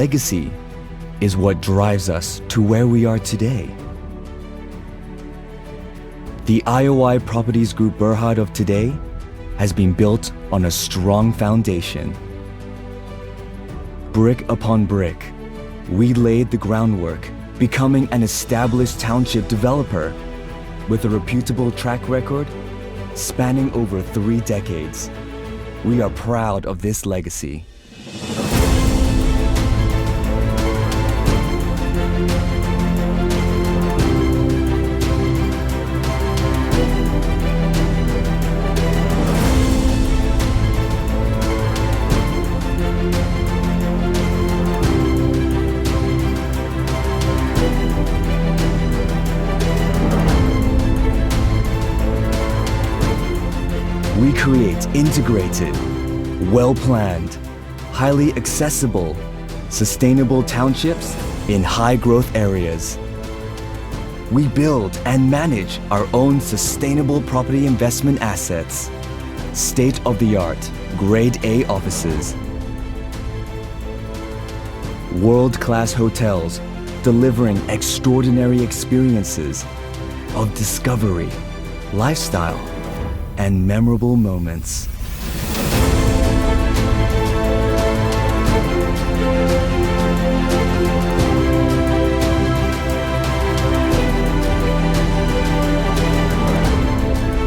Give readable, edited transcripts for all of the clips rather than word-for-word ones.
Legacy is what drives us to where we are today. The IOI Properties Group Berhad of today has been built on a strong foundation. Brick upon brick, we laid the groundwork, becoming an established township developer with a reputable track record spanning over 3 decades. We are proud of this legacy. We create integrated, well-planned, highly accessible, sustainable townships in high-growth areas. We build and manage our own sustainable property investment assets, state-of-the-art, Grade A offices, world-class hotels delivering extraordinary experiences of discovery, lifestyle, and memorable moments.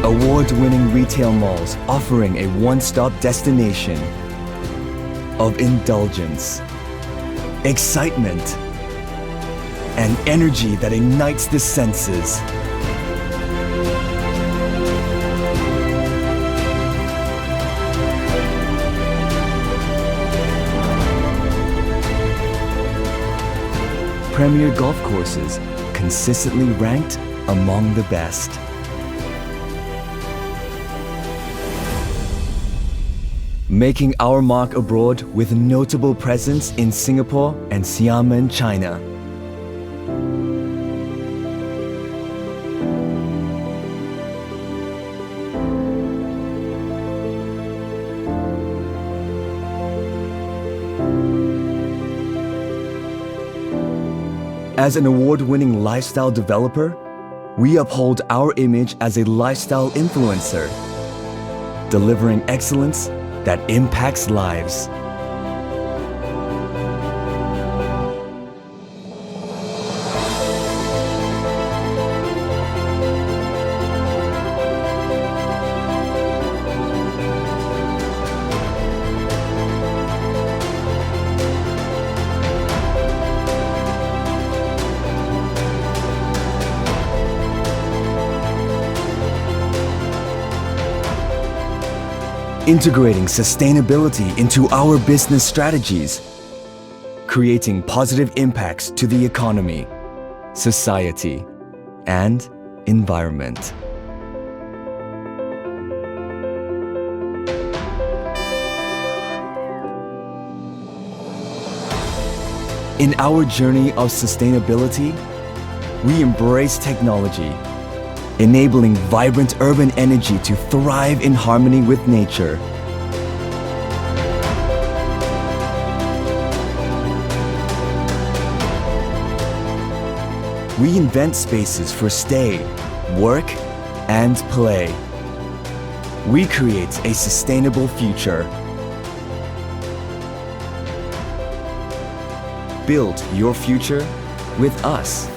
Award-winning retail malls offering a one-stop destination of indulgence, excitement, and energy that ignites the senses. Premier golf courses consistently ranked among the best. Making our mark abroad with notable presence in Singapore and Xiamen, China. As an award-winning lifestyle developer, we uphold our image as a lifestyle influencer, delivering excellence that impacts lives. Integrating sustainability into our business strategies, creating positive impacts to the economy, society, and environment. In our journey of sustainability, we embrace technology, enabling vibrant urban energy to thrive in harmony with nature. We invent spaces for stay, work, and play. We create a sustainable future. Build your future with us.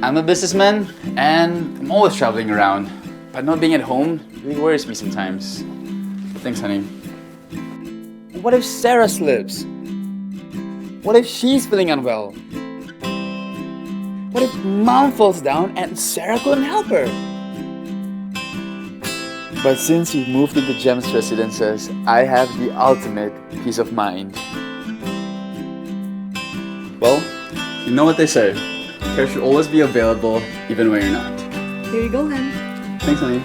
I'm a businessman and I'm always traveling around, but not being at home really worries me sometimes. Thanks, honey. What if Sarah slips? What if she's feeling unwell? What if Mom falls down and Sarah couldn't help her? But since we moved into Gem's residences, I have the ultimate peace of mind. Well, you know what they say. Care should always be available, even when you're not. Here you go, hun. Thanks, honey.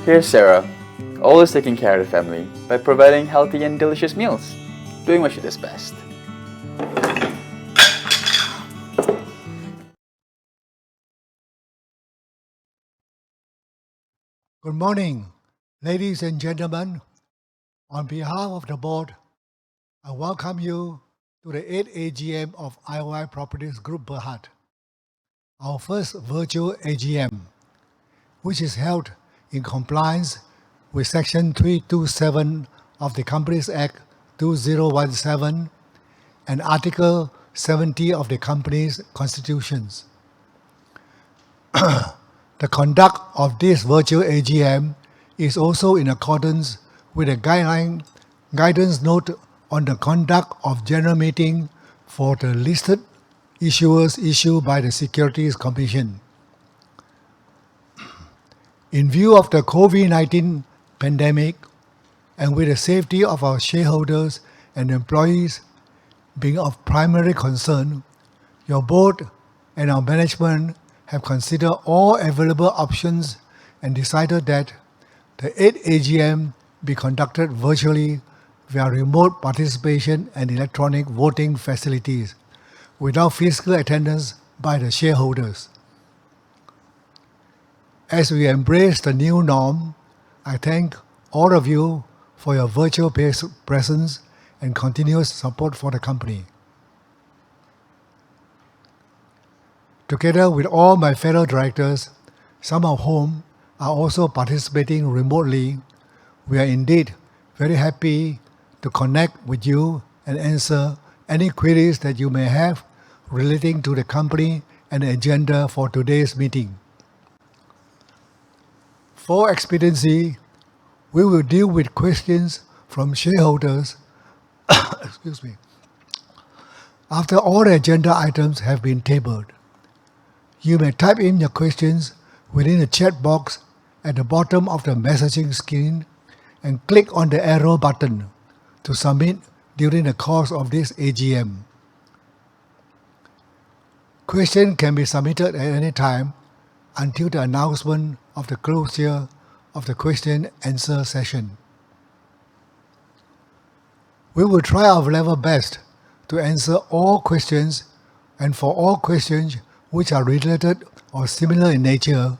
Here's Sarah, always taking care of the family by providing healthy and delicious meals, doing what she does best. Good morning, ladies and gentlemen. On behalf of the board, I welcome you to the 8th AGM of IOI Properties Group Berhad, our first virtual AGM, which is held in compliance with Section 327 of the Companies Act 2017 and Article 70 of the company's constitutions. The conduct of this virtual AGM is also in accordance with the guidance note on the conduct of general meeting for the listed issuers issued by the Securities Commission. In view of the COVID-19 pandemic and with the safety of our shareholders and employees being of primary concern, your board and our management have considered all available options and decided that the 8th AGM be conducted virtually via remote participation and electronic voting facilities without physical attendance by the shareholders. As we embrace the new norm, I thank all of you for your virtual presence and continuous support for the company. Together with all my fellow directors, some of whom are also participating remotely, we are indeed very happy to connect with you and answer any queries that you may have relating to the company and the agenda for today's meeting. For expediency, we will deal with questions from shareholders excuse me, after all the agenda items have been tabled. You may type in your questions within the chat box at the bottom of the messaging screen and click on the arrow button to submit during the course of this AGM. Questions can be submitted at any time until the announcement of the closure of the question-answer session. We will try our level best to answer all questions, and for all questions which are related or similar in nature,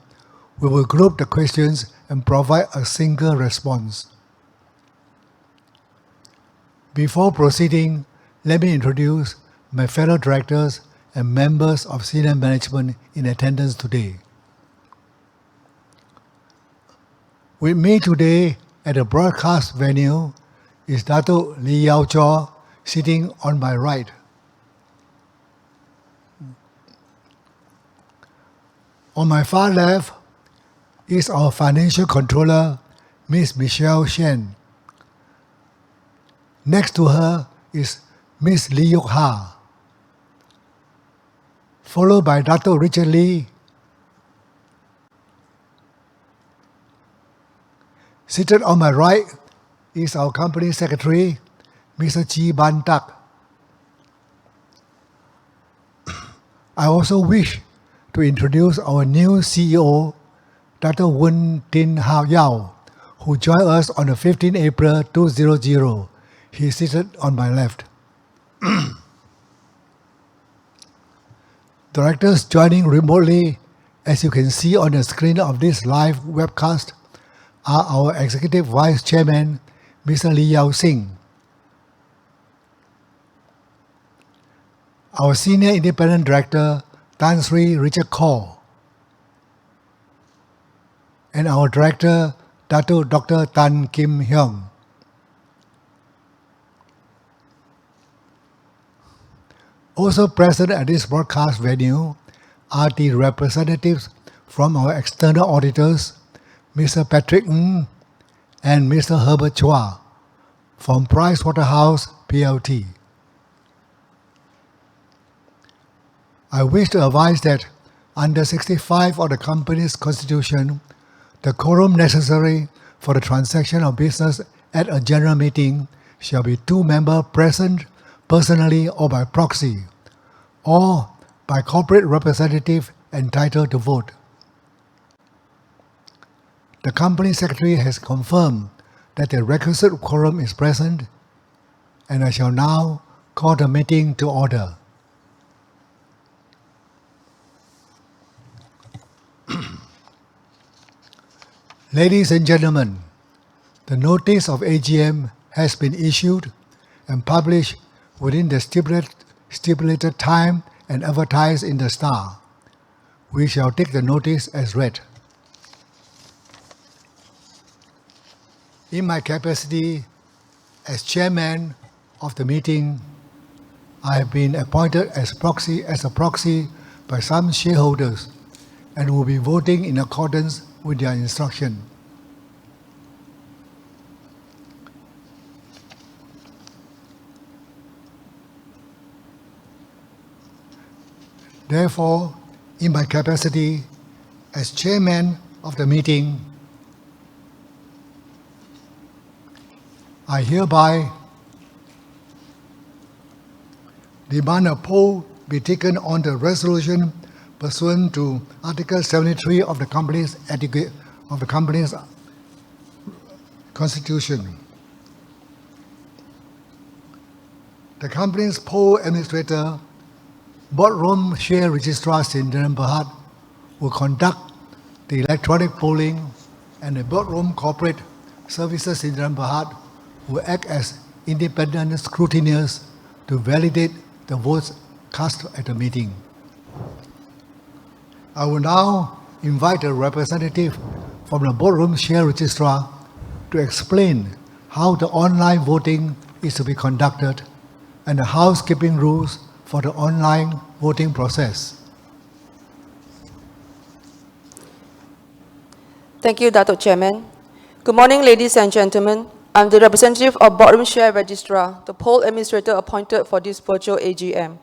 we will group the questions and provide a single response. Before proceeding, let me introduce my fellow directors and members of senior management in attendance today. With me today at the broadcast venue is Dato' Lee Yao Cho, sitting on my right. On my far left is our financial controller, Ms. Michelle Shen. Next to her is Ms. Lee Yuk Ha, followed by Dato' Richard Lee. Seated on my right is our company secretary, Mr. Chi Ban Tak. I also wish to introduce our new CEO, Dr. Wun Tin Hao Yao, who joined us on the 15th April 2000. He is seated on my left. Directors joining remotely, as you can see on the screen of this live webcast, are our Executive Vice Chairman, Mr. Lee Yao Sing, our Senior Independent Director, Tan Sri Richard Kaur, and our Director, Dato Dr. Tan Kim Hyung. Also present at this broadcast venue are the representatives from our external auditors, Mr. Patrick Ng and Mr. Herbert Chua from Pricewaterhouse PLT. I wish to advise that under 65 of the company's constitution, the quorum necessary for the transaction of business at a general meeting shall be 2 members present personally or by proxy, or by corporate representative entitled to vote. The company secretary has confirmed that the requisite quorum is present, and I shall now call the meeting to order. Ladies and gentlemen, the notice of AGM has been issued and published within the stipulated time and advertised in the Star. We shall take the notice as read. In my capacity as chairman of the meeting, I have been appointed as a proxy by some shareholders and will be voting in accordance with their instruction. Therefore, in my capacity as chairman of the meeting, I hereby demand a poll be taken on the resolution pursuant to Article 73 of the company's constitution. The company's poll administrator, Boardroom Share Registrar Syndrome Berhad, will conduct the electronic polling, and the Boardroom Corporate Services Syndrome Berhad will act as independent scrutineers to validate the votes cast at the meeting. I will now invite a representative from the Boardroom Share Registrar to explain how the online voting is to be conducted and the housekeeping rules for the online voting process. Thank you, Dato' Chairman. Good morning, ladies and gentlemen. I'm the representative of Boardroom Share Registrar, the poll administrator appointed for this virtual AGM.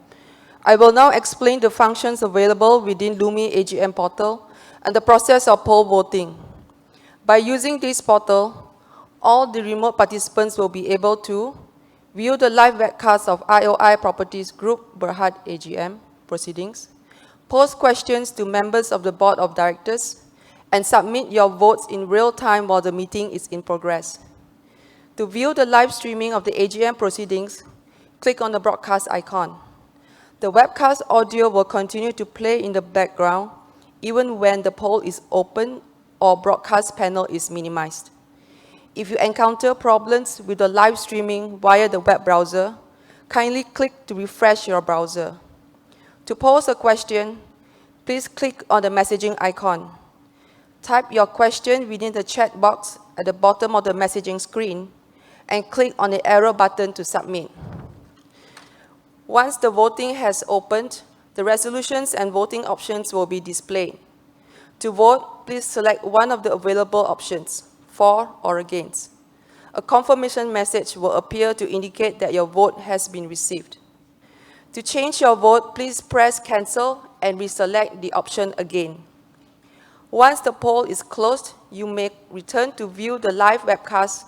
I will now explain the functions available within Lumi AGM portal and the process of poll voting. By using this portal, all the remote participants will be able to view the live webcast of IOI Properties Group Berhad AGM proceedings, post questions to members of the Board of Directors, and submit your votes in real time while the meeting is in progress. To view the live streaming of the AGM proceedings, click on the broadcast icon. The webcast audio will continue to play in the background even when the poll is open or broadcast panel is minimized. If you encounter problems with the live streaming via the web browser, kindly click to refresh your browser. To pose a question, please click on the messaging icon. Type your question within the chat box at the bottom of the messaging screen and click on the arrow button to submit. Once the voting has opened, the resolutions and voting options will be displayed. To vote, please select one of the available options, for or against. A confirmation message will appear to indicate that your vote has been received. To change your vote, please press cancel and reselect the option again. Once the poll is closed, you may return to view the live webcast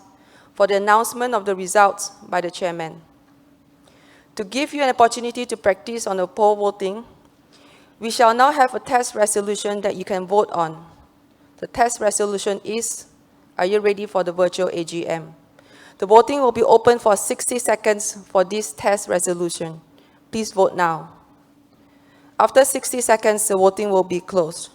for the announcement of the results by the chairman. To give you an opportunity to practice on the poll voting, we shall now have a test resolution that you can vote on. The test resolution is, are you ready for the virtual AGM? The voting will be open for 60 seconds for this test resolution. Please vote now. After 60 seconds, the voting will be closed.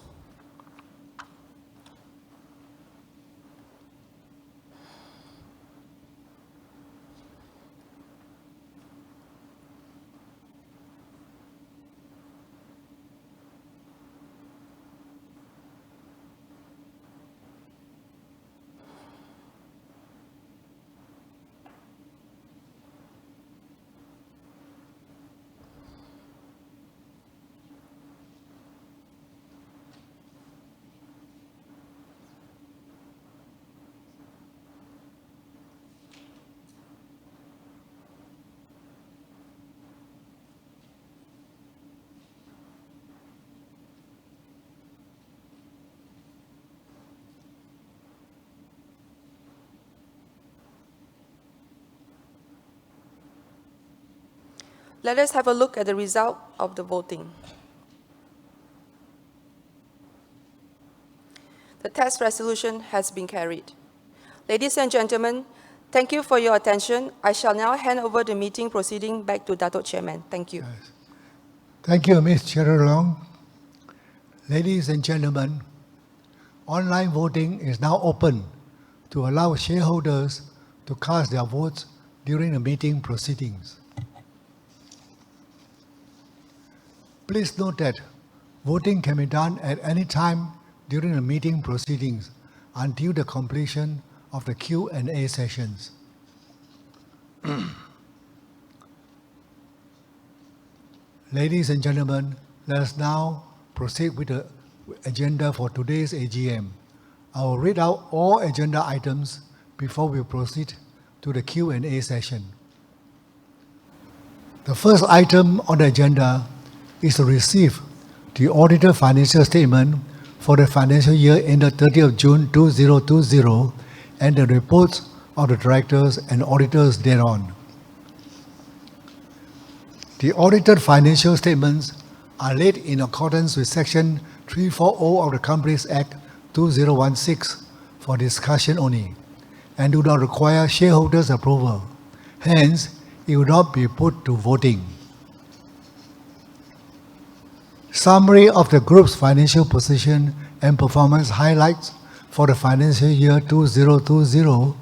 Let us have a look at the result of the voting. The test resolution has been carried. Ladies and gentlemen, thank you for your attention. I shall now hand over the meeting proceeding back to Dato' Chairman. Thank you. Thank you, Ms. Cherylong. Ladies and gentlemen, online voting is now open to allow shareholders to cast their votes during the meeting proceedings. Please note that voting can be done at any time during the meeting proceedings until the completion of the Q&A sessions. Ladies and gentlemen, let us now proceed with the agenda for today's AGM. I will read out all agenda items before we proceed to the Q&A session. The first item on the agenda is to receive the audited financial statement for the financial year ended 30th June 2020 and the reports of the directors and auditors thereon. The audited financial statements are laid in accordance with Section 340 of the Companies Act 2016 for discussion only and do not require shareholders' approval. Hence, it will not be put to voting. Summary of the group's financial position and performance highlights for the financial year 2020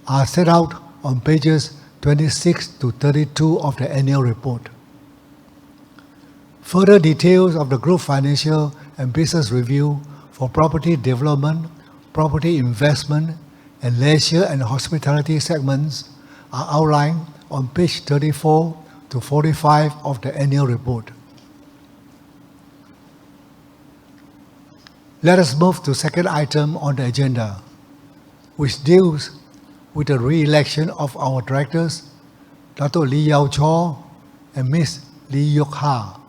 are set out on pages 26 to 32 of the annual report. Further details of the group financial and business review for property development, property investment, and leisure and hospitality segments are outlined on page 34 to 45 of the annual report. Let us move to the second item on the agenda, which deals with the re-election of our directors, Dato' Lee Yao Chaw and Ms. Lee Yok Ha,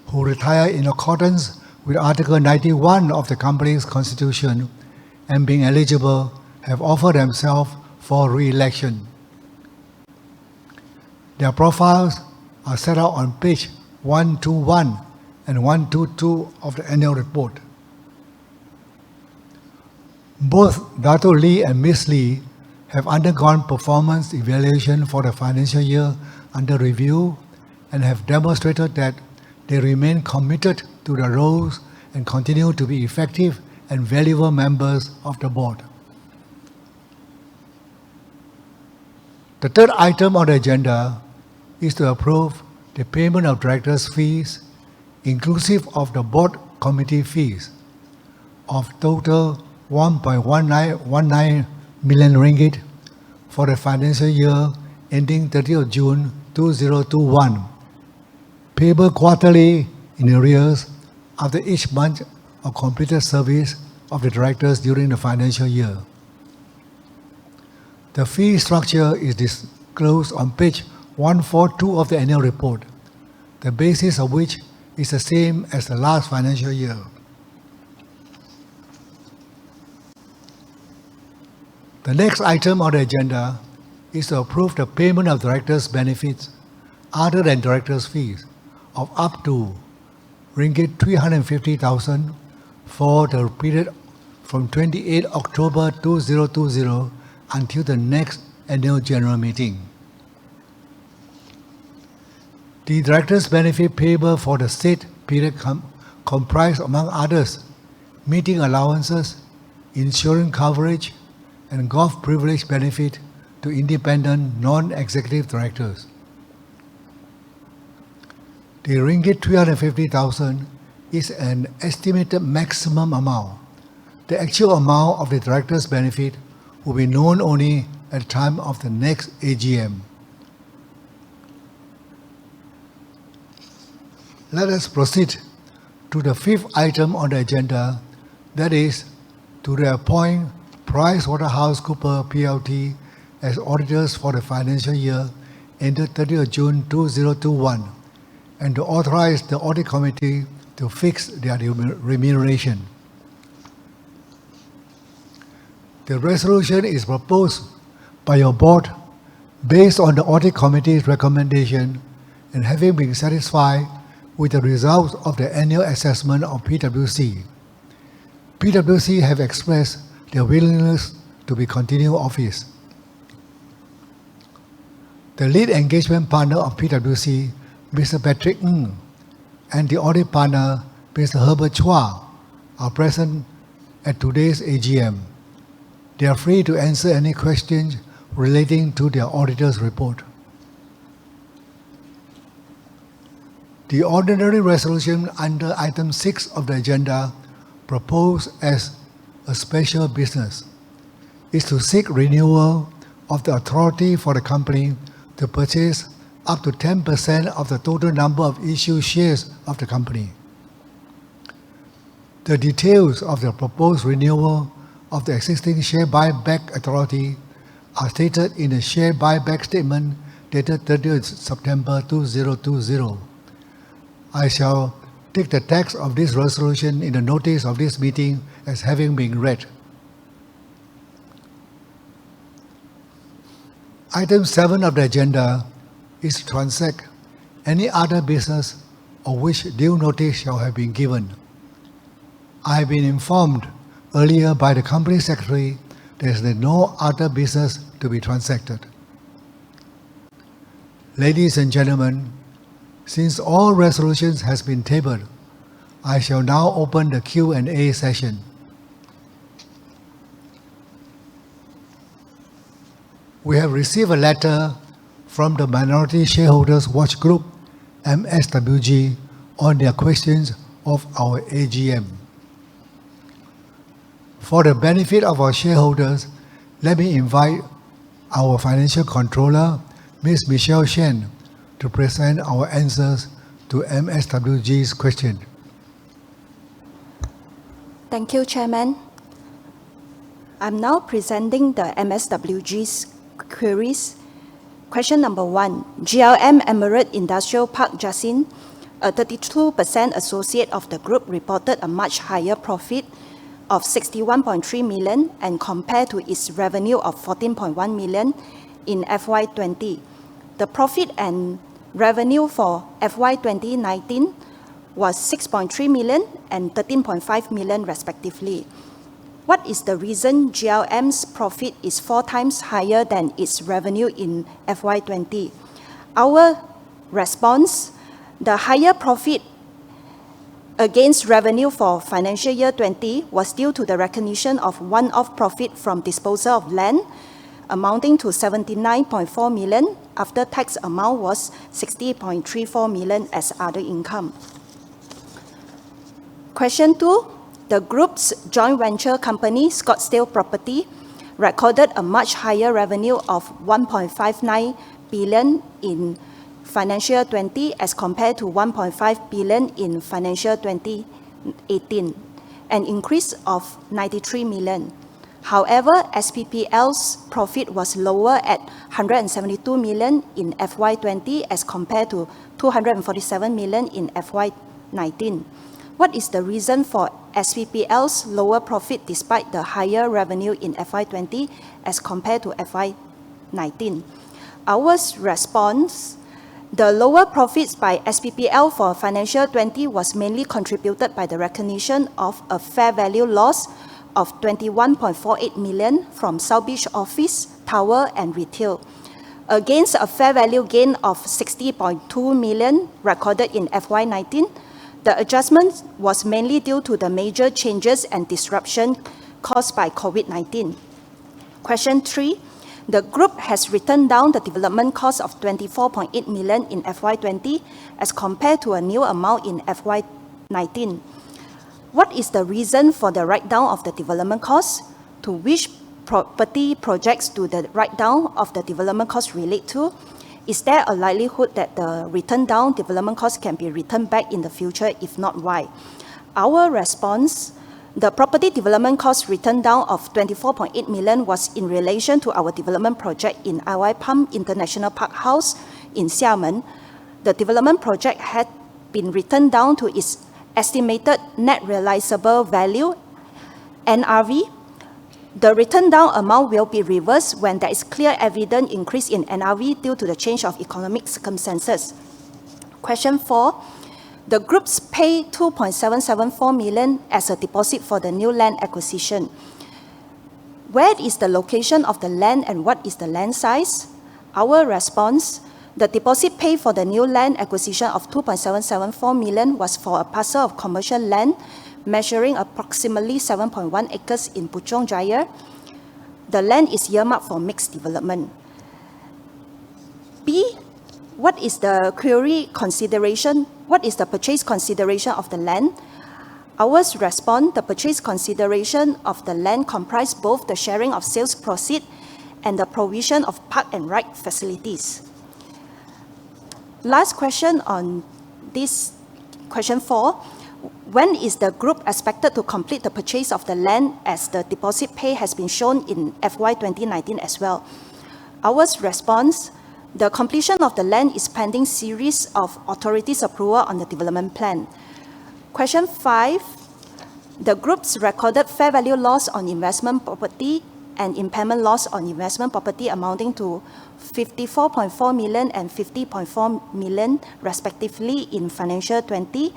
who retire in accordance with Article 91 of the company's constitution and being eligible have offered themselves for re-election. Their profiles are set out on page 121 and 122 of the annual report. Both Dato' Lee and Ms. Lee have undergone performance evaluation for the financial year under review and have demonstrated that they remain committed to the roles and continue to be effective and valuable members of the board. The third item on the agenda is to approve the payment of directors' fees, inclusive of the board committee fees, of total 1.19 million ringgit for the financial year ending 30th June 2021, payable quarterly in arrears after each month of completed service of the directors during the financial year. The fee structure is disclosed on page 142 of the annual report, the basis of which is the same as the last financial year. The next item on the agenda is to approve the payment of directors' benefits other than directors' fees of up to ringgit 350,000 for the period from 28 October 2020 until the next annual general meeting. The directors' benefit payable for the said period comprise, among others, meeting allowances, insurance coverage, and golf privilege benefit to independent non-executive directors. The ringgit 350,000 is an estimated maximum amount. The actual amount of the director's benefit will be known only at the time of the next AGM. Let us proceed to the fifth item on the agenda, that is, to reappoint PricewaterhouseCoopers PLT as auditors for the financial year ended 30th June 2021 and to authorize the audit committee to fix their remuneration. The resolution is proposed by your board based on the audit committee's recommendation and having been satisfied with the results of the annual assessment of PwC, PwC have expressed their willingness to be continued office. The lead engagement partner of PwC, Mr. Patrick Ng, and the audit partner, Mr. Herbert Chua, are present at today's AGM. They are free to answer any questions relating to their auditor's report. The ordinary resolution under item 6 of the agenda, proposed as a special business, is to seek renewal of the authority for the company to purchase up to 10% of the total number of issued shares of the company. The details of the proposed renewal of the existing share buyback authority are stated in the share buyback statement dated 30th September 2020. I shall take the text of this resolution in the notice of this meeting as having been read. Item 7 of the agenda is to transact any other business of which due notice shall have been given. I have been informed earlier by the company secretary there is no other business to be transacted. Ladies and gentlemen, since all resolutions has been tabled, I shall now open the Q&A session. We have received a letter from the Minority Shareholders Watch Group, MSWG, on their questions of our AGM. For the benefit of our shareholders, let me invite our Financial Controller, Ms. Michelle Shen, to present our answers to MSWG's question. Thank you, Chairman. I'm now presenting the MSWG's queries. Question number 1. GLM Emirate Industrial Park Jasin, a 32% associate of the group, reported a much higher profit of 61.3 million and compared to its revenue of 14.1 million in FY20. The profit and revenue for FY 2019 was 6.3 million and 13.5 million respectively. What is the reason GLM's profit is 4 times higher than its revenue in FY20? Our response: the higher profit against revenue for financial year 20 was due to the recognition of one-off profit from disposal of land amounting to 79.4 million. After tax amount was 60.34 million as other income. Question 2. The group's joint venture company, Scottsdale Property, recorded a much higher revenue of 1.59 billion in financial year 20 as compared to 1.5 billion in financial 2018, an increase of 93 million. However, SPPL's profit was lower at 172 million in FY20 as compared to 247 million in FY19. What is the reason for SPPL's lower profit despite the higher revenue in FY20 as compared to FY19? Our response: the lower profits by SPPL for financial 20 was mainly contributed by the recognition of a fair value loss of 21.48 million from South Beach office, tower and retail, against a fair value gain of 60.2 million recorded in FY19. The adjustment was mainly due to the major changes and disruption caused by COVID-19. Question 3. The group has written down the development cost of 24.8 million in FY20 as compared to a new amount in FY19. What is the reason for the write-down of the development cost? To which property projects do the write-down of the development cost relate to? Is there a likelihood that the written down development cost can be returned back in the future? If not, why? Our response: the property development cost written down of 24.8 million was in relation to our development project in IOI Palm International Park House in Xiamen. The development project had been written down to its estimated net realizable value, NRV. The written down amount will be reversed when there is clear evident increase in NRV due to the change of economic circumstances. Question 4. The groups pay 2.774 million as a deposit for the new land acquisition. Where is the location of the land and what is the land size? Our response: the deposit paid for the new land acquisition of 2.774 million was for a parcel of commercial land measuring approximately 7.1 acres in Puchong Jaya. The land is earmarked for mixed development. B. What is the query consideration? What is the purchase consideration of the land? Ours respond: the purchase consideration of the land comprise both the sharing of sales proceed and the provision of park and ride facilities. Last question on this, question 4. When is the group expected to complete the purchase of the land, as the deposit pay has been shown in FY 2019 as well? Ours response: the completion of the land is pending series of authorities' approval on the development plan. Question 5. The groups recorded fair value loss on investment property and impairment loss on investment property amounting to 54.4 million and 50.4 million respectively in financial 20.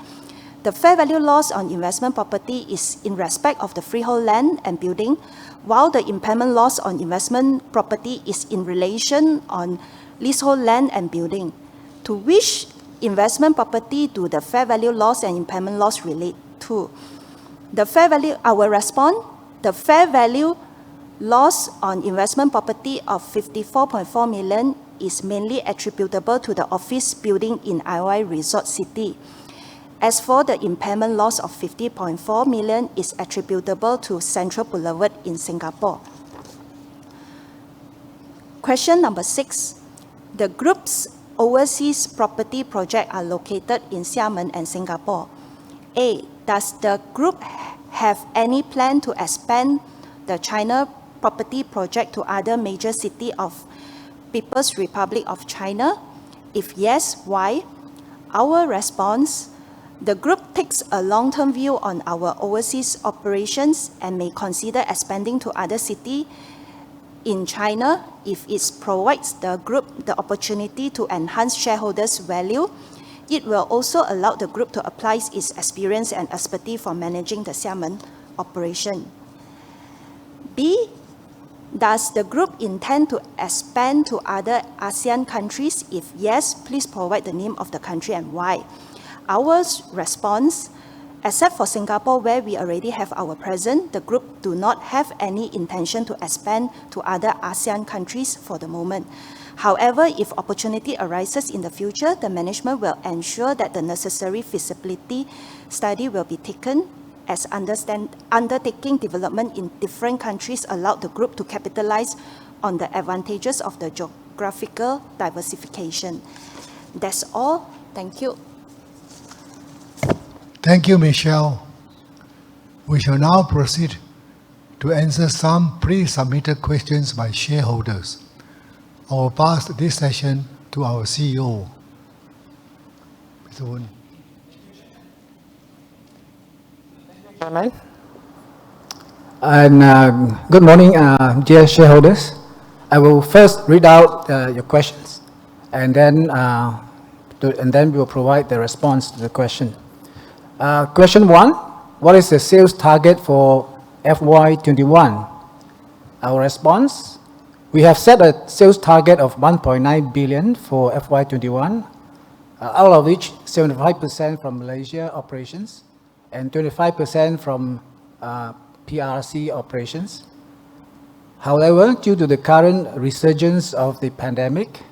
The fair value loss on investment property is in respect of the freehold land and building, while the impairment loss on investment property is in relation on leasehold land and building. To which investment property do the fair value loss and impairment loss relate to? The fair value, our response: the fair value loss on investment property of 54.4 million is mainly attributable to the office building in IOI Resort City. As for the impairment loss of 50.4 million is attributable to Central Boulevard in Singapore. Question number 6. The group's overseas property projects are located in Xiamen and Singapore. A. Does the group have any plan to expand the China property project to other major cities of People's Republic of China? If yes, why? Our response: the group takes a long-term view on our overseas operations and may consider expanding to other cities in China if it provides the group the opportunity to enhance shareholders' value. It will also allow the group to apply its experience and expertise for managing the Xiamen operation. B. Does the group intend to expand to other ASEAN countries? If yes, please provide the name of the country and why. Our response: except for Singapore, where we already have our presence, the group do not have any intention to expand to other ASEAN countries for the moment. However, if opportunity arises in the future, the management will ensure that the necessary feasibility study will be taken, as undertaking development in different countries allow the group to capitalize on the advantages of the geographical diversification. That's all. Thank you. Thank you, Michelle. We shall now proceed to answer some pre-submitted questions by shareholders. I will pass this session to our CEO. Mr. Woon. Chairman. And good morning, dear shareholders. I will first read out your questions, and then we will provide the response to the question. Question 1: what is the sales target for FY21? Our response: we have set a sales target of 1.9 billion for FY21, out of which 75% from Malaysia operations and 25% from PRC operations. However, due to the current resurgence of the pandemic,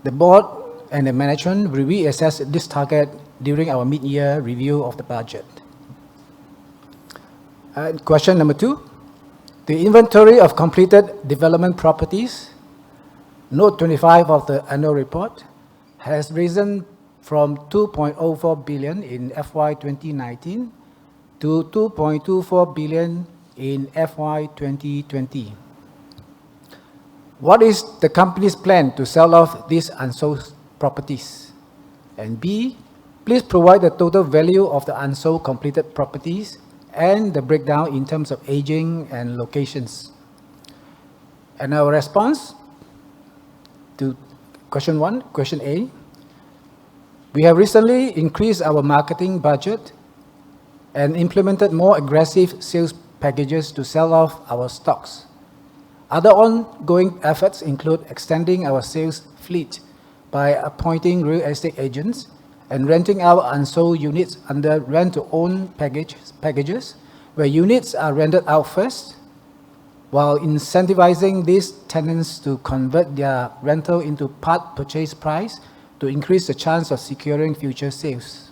the board and the management will reassess this target during our mid-year review of the budget. Question number 2. The inventory of completed development properties, note 25 of the annual report, has risen from 2.04 billion in FY 2019 to 2.24 billion in FY 2020. What is the company's plan to sell off these unsold properties? And B, please provide the total value of the unsold completed properties and the breakdown in terms of aging and locations. And our response to question 1, question A. We have recently increased our marketing budget and implemented more aggressive sales packages to sell off our stocks. Other ongoing efforts include extending our sales fleet by appointing real estate agents and renting out unsold units under rent-to-own packages, where units are rented out first, while incentivizing these tenants to convert their rental into part purchase price to increase the chance of securing future sales.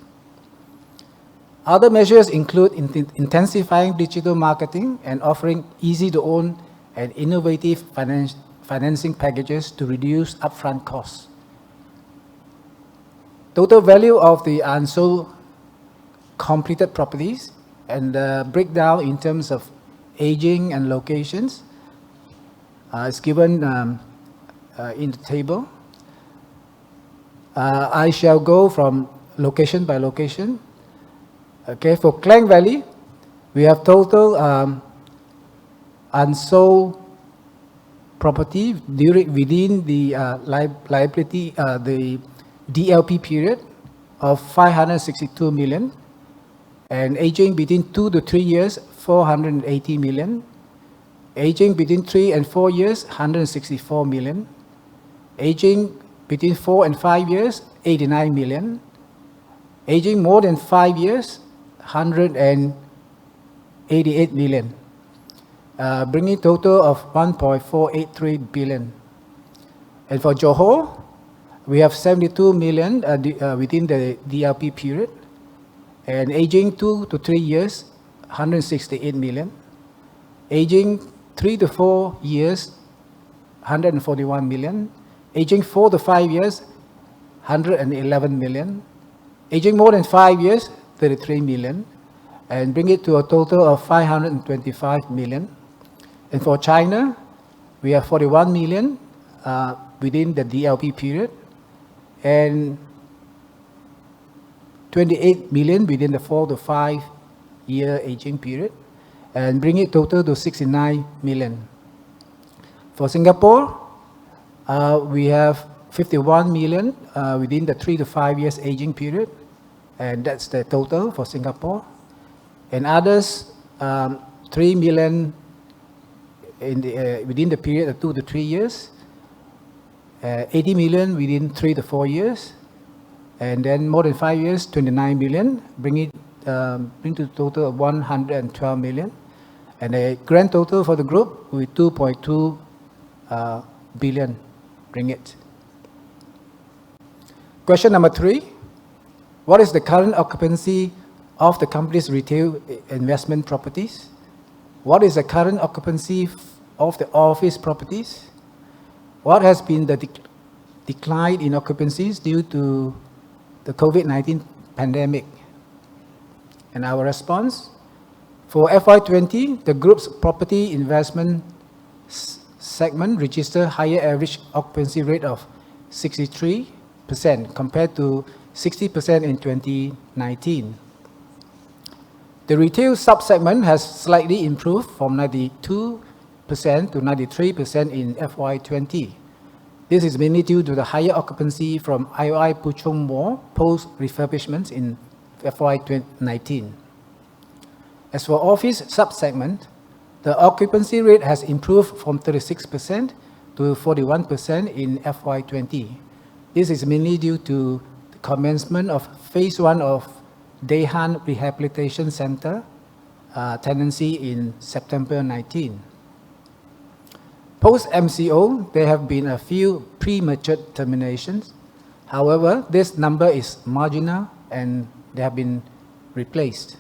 Other measures include intensifying digital marketing and offering easy-to-own and innovative financing packages to reduce upfront costs. Total value of the unsold completed properties and the breakdown in terms of aging and locations is given in the table. I shall go from location by location. Okay, for Klang Valley, we have total unsold property within the liability, the DLP period of 562 million, and aging between 2 to 3 years, 480 million, aging between 3 and 4 years, 164 million, aging between 4 and 5 years, 89 million, aging more than 5 years, 188 million, bringing total of 1.483 billion. And for Johor, we have 72 million within the DLP period, and aging 2 to 3 years, 168 million, aging 3 to 4 years, 141 million, aging 4 to 5 years, 111 million, aging more than 5 years, 33 million, and bring it to a total of 525 million. And for China, we have 41 million within the DLP period, and 28 million within the 4 to 5 year aging period, and bring it total to 69 million. For Singapore, we have 51 million within the 3 to 5 years aging period, and that's the total for Singapore. And others, 3 million within the period of 2 to 3 years, 80 million within 3 to 4 years, and then more than 5 years, 29 million, bring to a total of 112 million, and a grand total for the group with 2.2 billion ringgit. Question number 3, what is the current occupancy of the company's retail investment properties? What is the current occupancy of the office properties? What has been the decline in occupancies due to the COVID-19 pandemic? And our response, for FY20, the group's property investment segment registered higher average occupancy rate of 63% compared to 60% in 2019. The retail sub-segment has slightly improved from 92% to 93% in FY20. This is mainly due to the higher occupancy from IOI Puchong Mall post-refurbishments in FY19. As for office sub-segment, the occupancy rate has improved from 36% to 41% in FY20. This is mainly due to the commencement of Phase 1 of Dehan Rehabilitation Center tenancy in September 19. Post-MCO, there have been a few premature terminations. However, this number is marginal and they have been replaced.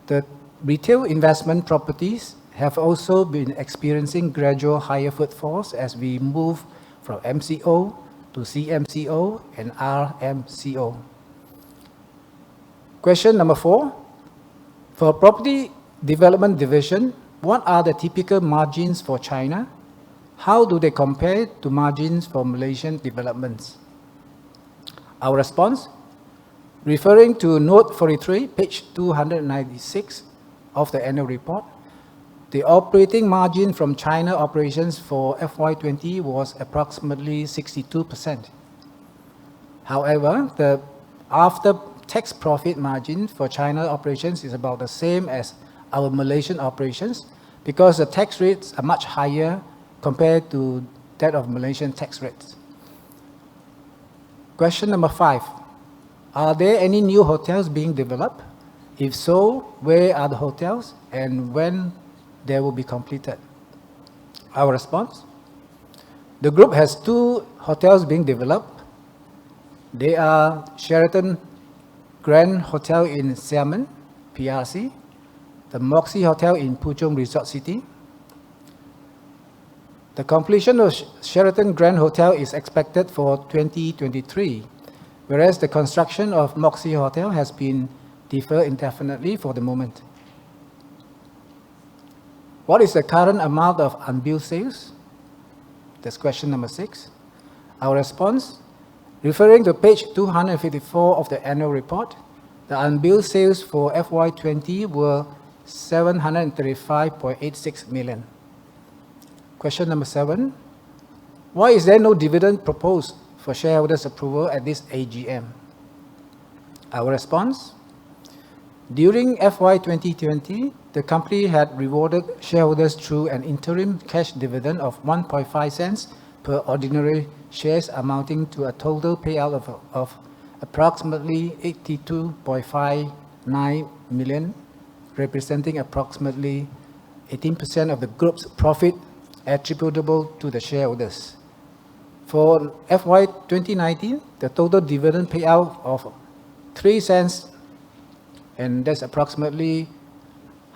The retail investment properties have also been experiencing gradual higher footfalls as we move from MCO to CMCO and RMCO. Question number 4. For property development division, what are the typical margins for China? How do they compare to margins for Malaysian developments? Our response, referring to note 43, page 296 of the annual report, the operating margin from China operations for FY20 was approximately 62%. However, the after-tax profit margin for China operations is about the same as our Malaysian operations because the tax rates are much higher compared to that of Malaysian tax rates. Question number 5. Are there any new hotels being developed? If so, where are the hotels and when they will be completed? Our response? The group has 2 hotels being developed. They are Sheraton Grand Hotel in Xiamen, PRC, the Moxie Hotel in Puchong Resort City. The completion of Sheraton Grand Hotel is expected for 2023, whereas the construction of Moxie Hotel has been deferred indefinitely for the moment. What is the current amount of unbilled sales? That's question number 6. Our response, referring to page 254 of the annual report, the unbilled sales for FY20 were 735.86 million. Question number 7. Why is there no dividend proposed for shareholders' approval at this AGM? Our response, during FY 2020, the company had rewarded shareholders through an interim cash dividend of 1.5 cents per ordinary shares amounting to a total payout of approximately 82.59 million, representing approximately 18% of the group's profit attributable to the shareholders. For FY 2019, the total dividend payout of 3 cents, and that's approximately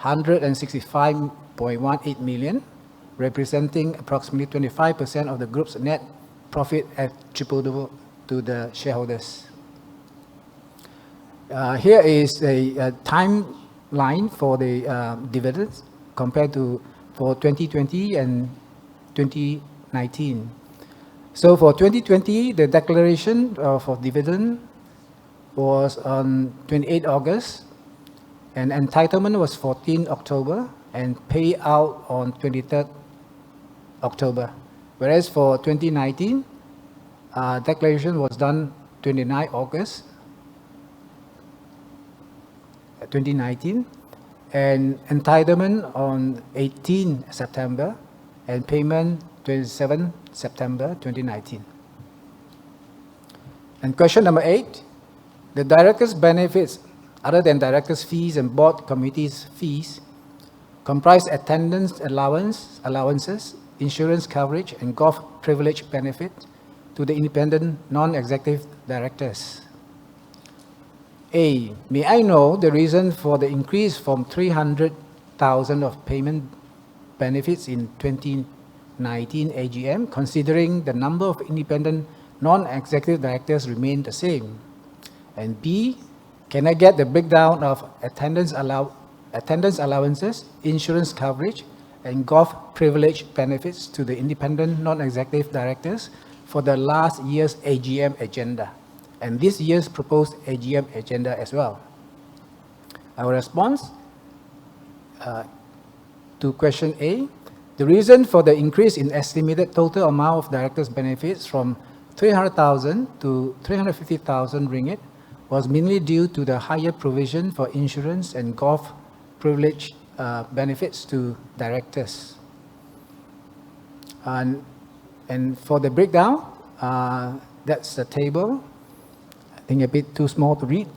165.18 million, representing approximately 25% of the group's net profit attributable to the shareholders. Here is a timeline for the dividends compared to for 2020 and 2019. So for 2020, the declaration for dividend was on 28 August, and entitlement was 14 October, and payout on 23rd October. Whereas for 2019, declaration was done 29 August 2019, and entitlement on 18 September, and payment 27 September 2019. And question number 8, the directors' benefits, other than directors' fees and board committees' fees, comprise attendance allowances, insurance coverage, and golf privilege benefit to the independent non-executive directors. A, may I know the reason for the increase from 300,000 of payment benefits in 2019 AGM, considering the number of independent non-executive directors remain the same? And B, can I get the breakdown of attendance allowances, insurance coverage, and golf privilege benefits to the independent non-executive directors for the last year's AGM agenda and this year's proposed AGM agenda as well? Our response to question A, the reason for the increase in estimated total amount of directors' benefits from 300,000 to 350,000 ringgit was mainly due to the higher provision for insurance and golf privilege benefits to directors. And for the breakdown, that's the table. I think a bit too small to read.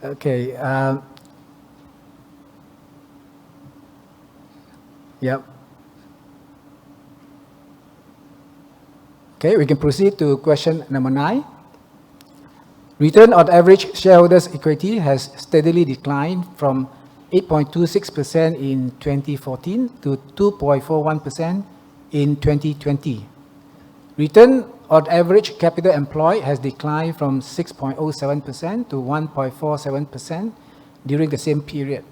Okay. Yep. Okay, we can proceed to question number 9. Return on average shareholders' equity has steadily declined from 8.26% in 2014 to 2.41% in 2020. Return on average capital employed has declined from 6.07% to 1.47% during the same period.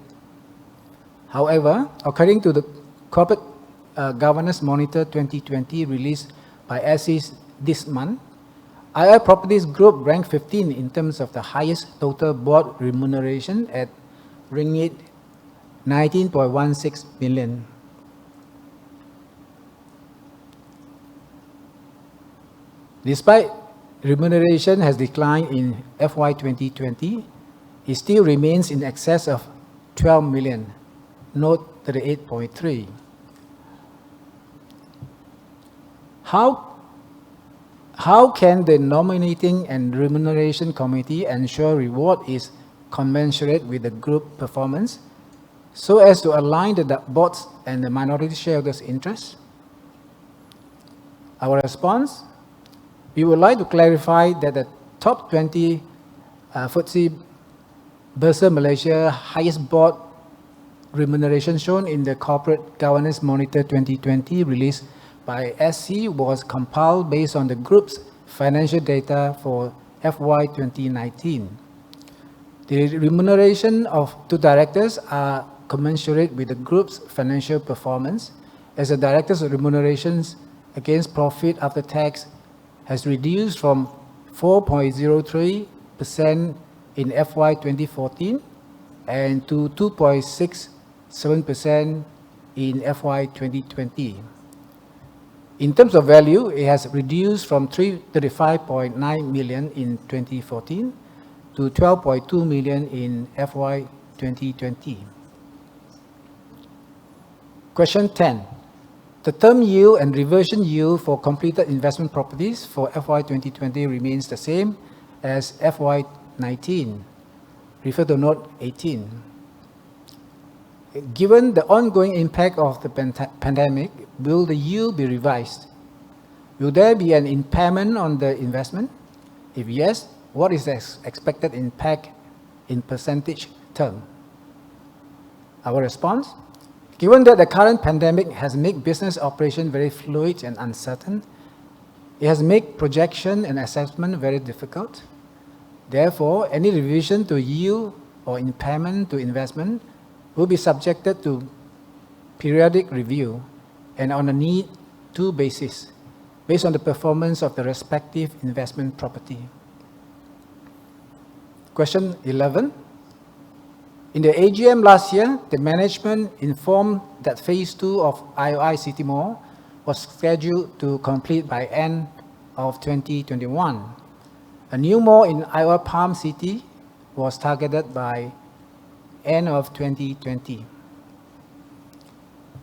However, according to the Corporate Governance Monitor 2020 released by ASIS this month, IOI Properties Group ranked 15 in terms of the highest total board remuneration at ringgit 19.16 billion. Despite remuneration has declined in FY 2020, it still remains in excess of 12 million, note 38.3. How can the Nominating and Remuneration Committee ensure reward is commensurate with the group performance so as to align the board's and the minority shareholders' interests? Our response: we would like to clarify that the top 20 FTSE Bursa Malaysia highest board remuneration shown in the Corporate Governance Monitor 2020 released by SC was compiled based on the group's financial data for FY 2019. The remuneration of 2 directors are commensurate with the group's financial performance, as the directors' remunerations against profit after tax has reduced from 4.03% in FY 2014 and to 2.67% in FY 2020. In terms of value, it has reduced from 35.9 million in 2014 to 12.2 million in FY 2020. Question 10. The term yield and reversion yield for completed investment properties for FY 2020 remains the same as FY 19. Refer to note 18. Given the ongoing impact of the pandemic, will the yield be revised? Will there be an impairment on the investment? If yes, what is the expected impact in percentage term? Our response: given that the current pandemic has made business operation very fluid and uncertain, it has made projection and assessment very difficult. Therefore, any revision to yield or impairment to investment will be subjected to periodic review and on a need-to basis, based on the performance of the respective investment property. Question 11. In the AGM last year, the management informed that Phase 2 of IOI City Mall was scheduled to complete by end of 2021. A new mall in IOI Palm City was targeted by end of 2020.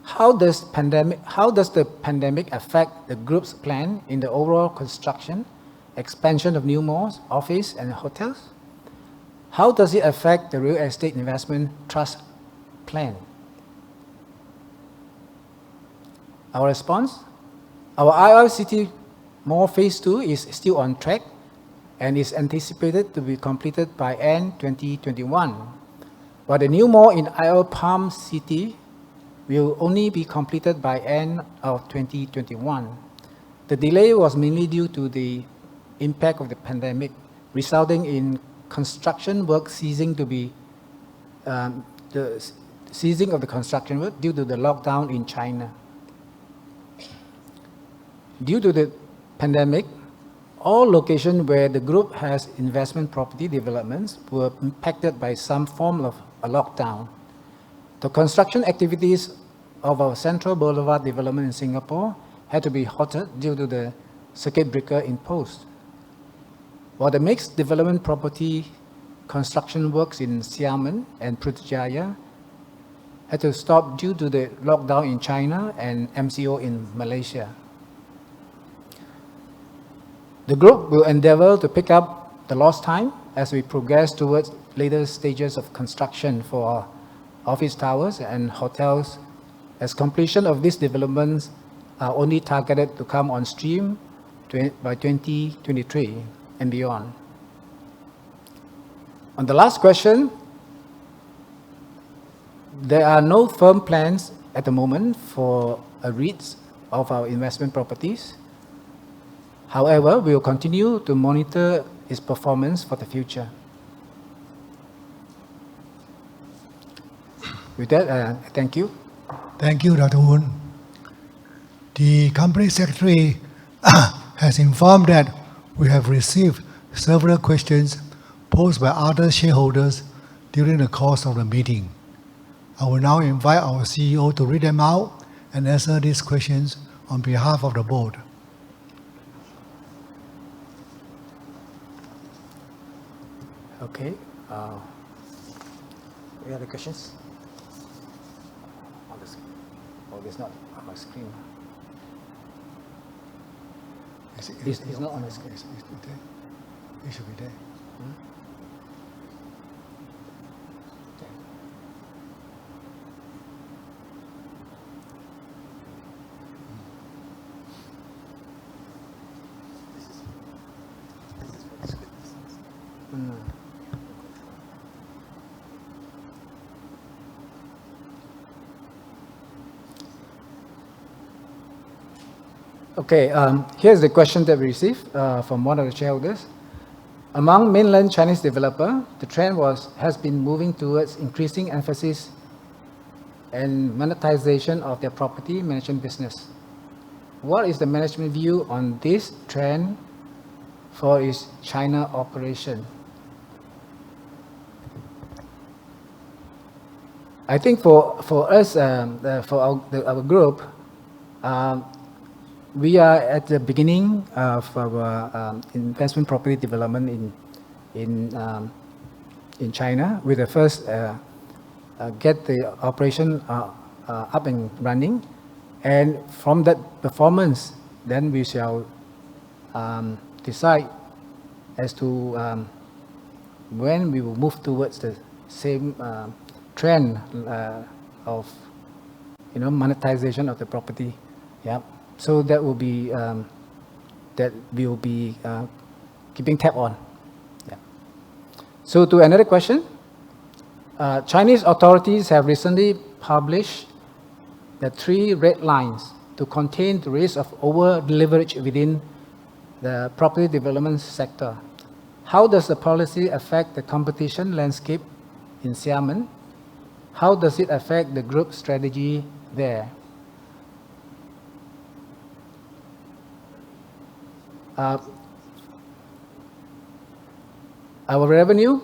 How does the pandemic affect the group's plan in the overall construction, expansion of new malls, office, and hotels? How does it affect the real estate investment trust plan? Our response: our IOI City Mall Phase 2 is still on track and is anticipated to be completed by end 2021. While the new mall in IOI Palm City will only be completed by end of 2021. The delay was mainly due to the impact of the pandemic, resulting in construction work ceasing of the construction work due to the lockdown in China. Due to the pandemic, all locations where the group has investment property developments were impacted by some form of a lockdown. The construction activities of our Central Boulevard development in Singapore had to be halted due to the circuit breaker imposed. While the mixed development property construction works in Xiamen and Putrajaya had to stop due to the lockdown in China and MCO in Malaysia. The group will endeavor to pick up the lost time as we progress towards later stages of construction for office towers and hotels, as completion of these developments are only targeted to come on stream by 2023 and beyond. On the last question, there are no firm plans at the moment for a REIT of our investment properties. However, we will continue to monitor its performance for the future. With that, thank you. Thank you, Dr. Woon. The Company Secretary has informed that we have received several questions posed by other shareholders during the course of the meeting. I will now invite our CEO to read them out and answer these questions on behalf of the board. Okay. Any other questions? On the screen. Oh, it's not on my screen. It's not on the screen. It should be there. Okay, here's the question that we received from one of the shareholders. Among mainland Chinese developer, the trend has been moving towards increasing emphasis and monetization of their property management business. What is the management view on this trend for its China operation? I think for us, for our group, we are at the beginning of our investment property development in China. With the first get the operation up and running, and from that performance, then we shall decide as to when we will move towards the same trend of monetization of the property. Yeah. So that will be that we will be keeping tab on. Yeah. So to another question, Chinese authorities have recently published the 3 red lines to contain the risk of over-leverage within the property development sector. How does the policy affect the competition landscape in Xiamen? How does it affect the group's strategy there? Our revenue,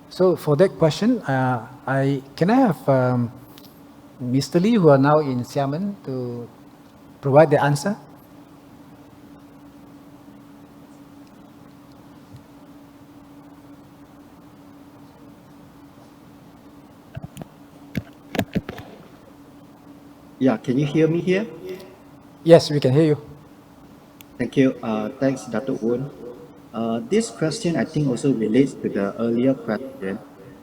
so for that question, can I have Mr. Lee, who are now in Xiamen, to provide the answer? Yeah, can you hear me here? Yes, we can hear you. Thank you. Thanks, Dr. Woon. This question, I think, also relates to the earlier question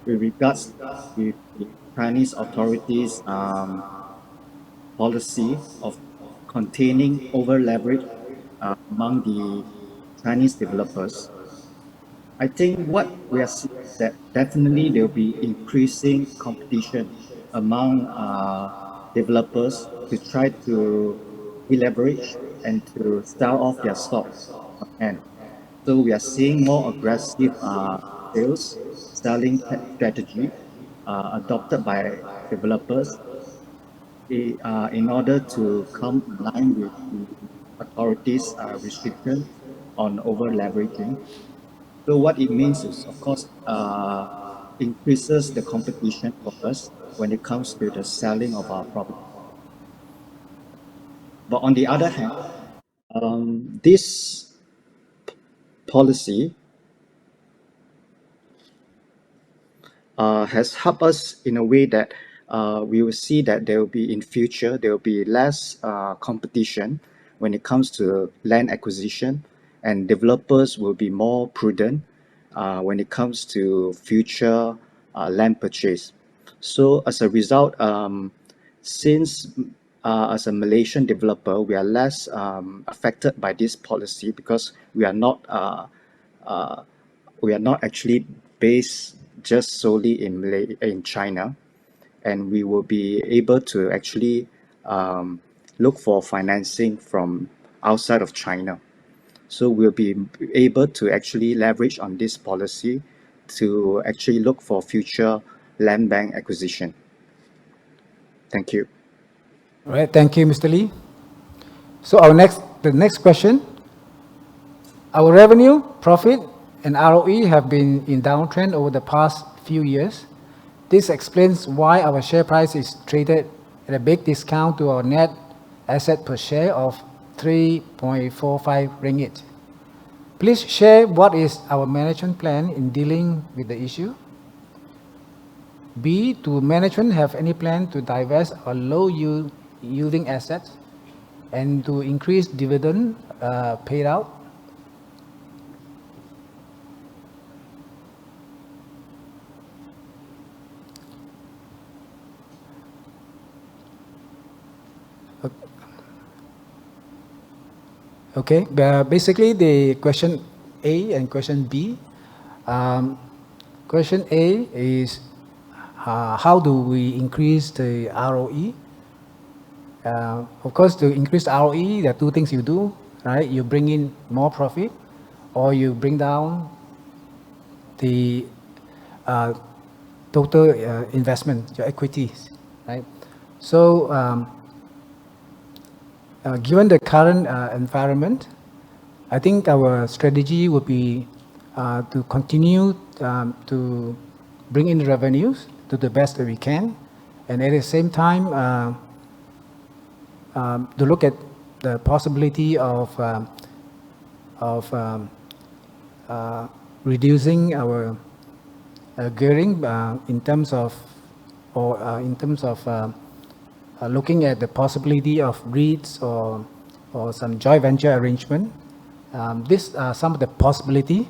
with regards to the Chinese authorities' policy of containing over-leverage among the Chinese developers. I think what we are seeing is that definitely there will be increasing competition among developers to try to deleverage and to sell off their stocks on hand. So we are seeing more aggressive selling strategy adopted by developers in order to come in line with the authorities' restriction on over leveraging. So what it means is, of course, increases the competition for us when it comes to the selling of our property. But on the other hand, this policy has helped us in a way that we will see that there will be in future, there will be less competition when it comes to land acquisition, and developers will be more prudent when it comes to future land purchase. So as a result, since as a Malaysian developer, we are less affected by this policy because we are not actually based just solely in China, and we will be able to actually look for financing from outside of China. So we'll be able to actually leverage on this policy to actually look for future land bank acquisition. Thank you. All right, thank you, Mr. Lee. So the next question. Our revenue, profit, and ROE have been in downtrend over the past few years. This explains why our share price is traded at a big discount to our net asset per share of 3.45 ringgit. Please share what is our management plan in dealing with the issue. B, do management have any plan to divest our low-yielding assets and to increase dividend paid out? Okay, basically the question A and question B. Question A is how do we increase the ROE? Of course, to increase ROE, there are two things you do, right? You bring in more profit, or you bring down the total investment, your equities, right? So, given the current environment, I think our strategy would be to continue to bring in revenues to the best that we can, and at the same time to look at the possibility of reducing our gearing in terms of looking at the possibility of REITs or some joint venture arrangement. These are some of the possibility,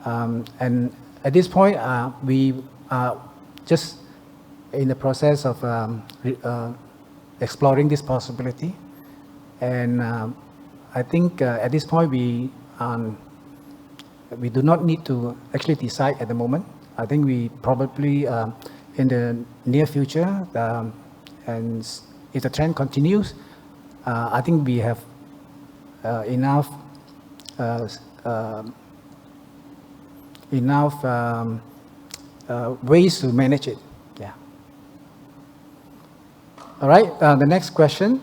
and at this point we are just in the process of exploring this possibility, and I think at this point we do not need to actually decide at the moment. I think we probably in the near future, and if the trend continues, I think we have enough ways to manage it. Yeah. All right. The next question.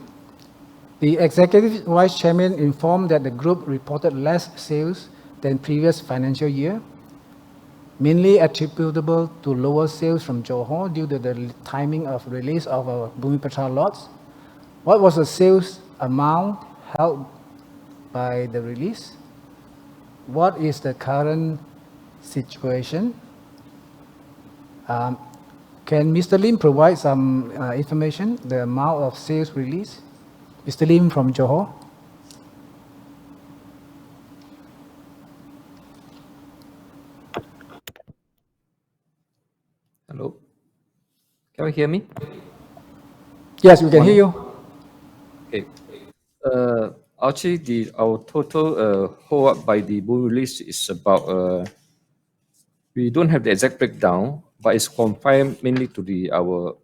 The Executive Vice Chairman informed that the group reported less sales than previous financial year, mainly attributable to lower sales from Johor due to the timing of release of our Bumiputera lots. What was the sales amount held by the release? What is the current situation? Can Mr. Lim provide some information, the amount of sales release? Mr. Lim from Johor. Hello. Can you hear me? Yes, we can hear you. Okay. Actually, our total hold up by the bull release is about. We don't have the exact breakdown, but it's confined mainly to our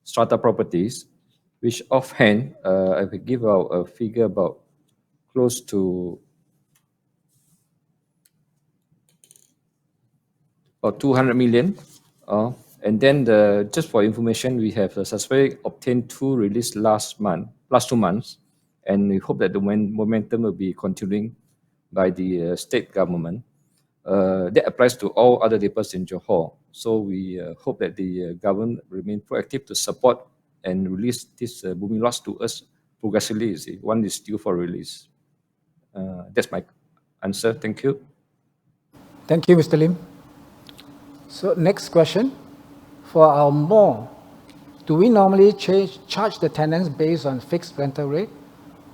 strata properties, which offhand I will give out a figure about close to about 200 million. And then just for information, we have successfully obtained 2 release last 2 months, and we hope that the momentum will be continuing by the state government. That applies to all other depots in Johor. So we hope that the government remain proactive to support and release this booming lots to us progressively. You see, one is due for release. That's my answer. Thank you. Thank you, Mr. Lim. So next question. For our mall, do we normally charge the tenants based on fixed rental rate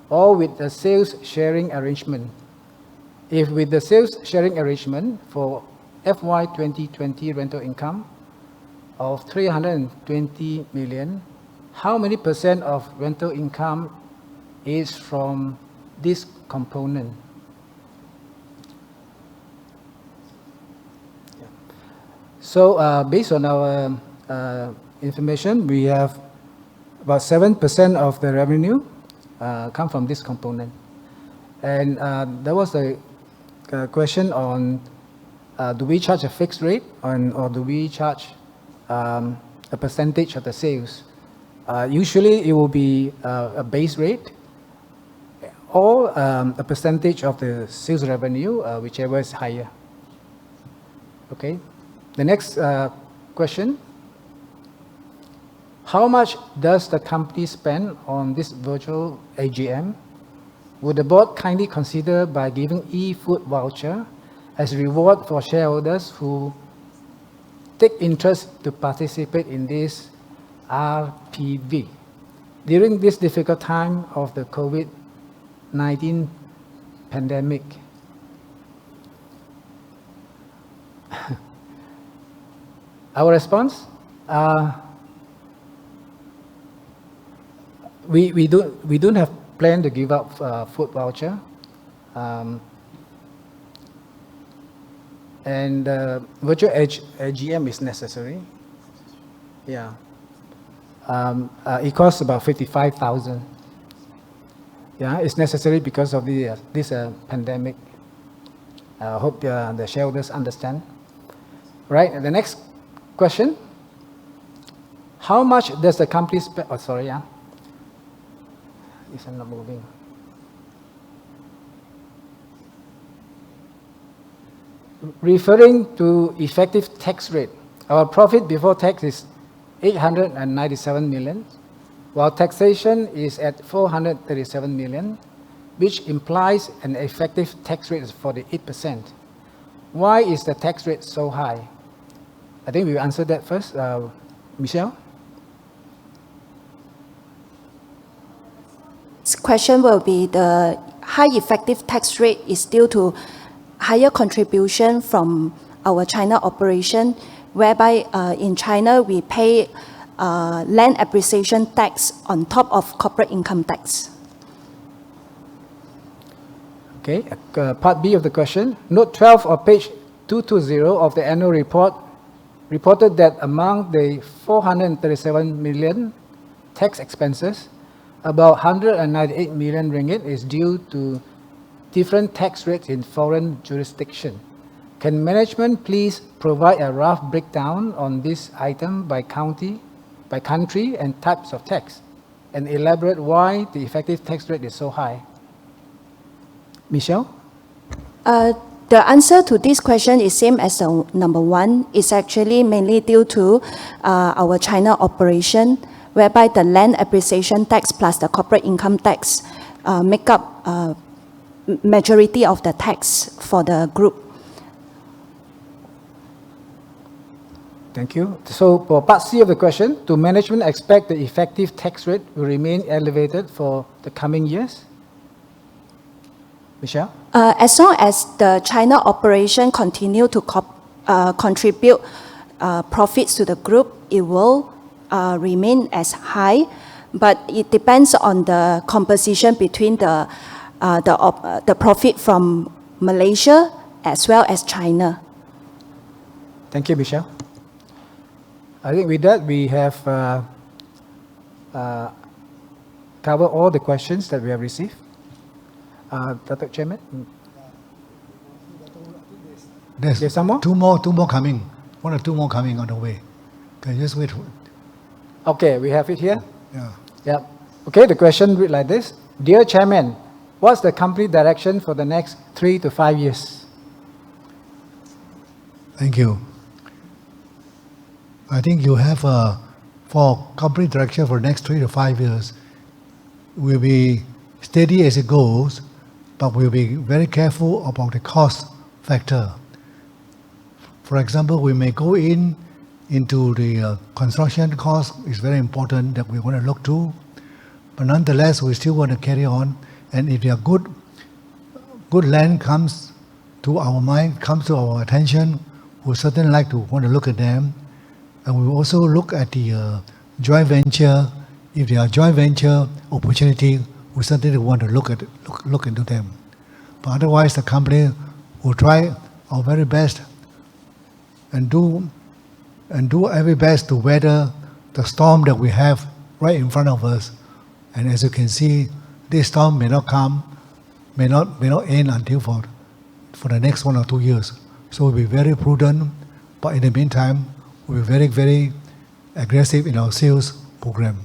or with a sales sharing arrangement? If with the sales sharing arrangement for FY 2020 rental income of 320 million, how many % of rental income is from this component? So based on our information, we have about 7% of the revenue come from this component. And there was a question on do we charge a fixed rate or do we charge a percentage of the sales? Usually it will be a base rate or a percentage of the sales revenue, whichever is higher. Okay. The next question. How much does the company spend on this virtual AGM? would the board kindly consider by giving e-food voucher as reward for shareholders who take interest to participate in this RPV during this difficult time of the COVID-19 pandemic? Our response? We don't have plan to give out food voucher, and virtual AGM is necessary. Yeah, it costs about 55,000. Yeah, it's necessary because of this pandemic. I hope the shareholders understand. Right, and the next question. How much does the company spend? Oh, sorry, yeah. This is not moving. Referring to effective tax rate, our profit before tax is 897 million, while taxation is at 437 million, which implies an effective tax rate of 48%. Why is the tax rate so high? I think we will answer that first. Michelle? This question will be the high effective tax rate is due to higher contribution from our China operation, whereby in China we pay land appreciation tax on top of corporate income tax. Okay, part B of the question. Note 12 of page 220 of the annual report reported that among the 437 million tax expenses, about 198 million ringgit is due to different tax rates in foreign jurisdiction. Can management please provide a rough breakdown on this item by county, by country and types of tax, and elaborate why the effective tax rate is so high? Michelle? The answer to this question is same as the number one. It's actually mainly due to our China operation, whereby the land appreciation tax plus the corporate income tax make up majority of the tax for the group. Thank you. So for part C of the question, do management expect the effective tax rate will remain elevated for the coming years? Michelle? As long as the China operation continue to contribute profits to the group, it will remain as high, but it depends on the composition between the profit from Malaysia as well as China. Thank you, Michelle. I think with that, we have covered all the questions that we have received. Dr. Chairman? There's some more? Two more coming. One or two more coming on the way. Can you just wait? Okay, we have it here. Yeah. Yeah. Okay, the question read like this. Dear Chairman, what's the company direction for the next 3 to 5 years? Thank you. I think you have for company direction for the next 3 to 5 years, will be steady as it goes, but we'll be very careful about the cost factor. For example, we may go into the construction cost. Is very important that we want to look to, but nonetheless, we still want to carry on. And if there are good land comes to our mind, comes to our attention, we certainly like to want to look at them. And we will also look at the joint venture. If there are joint venture opportunity, we certainly want to look into them. But otherwise, the company will try our very best and do every best to weather the storm that we have right in front of us. And as you can see, this storm may not come, may not end until for the next 1 or 2 years. So we'll be very prudent, but in the meantime, we'll be very, very aggressive in our sales program.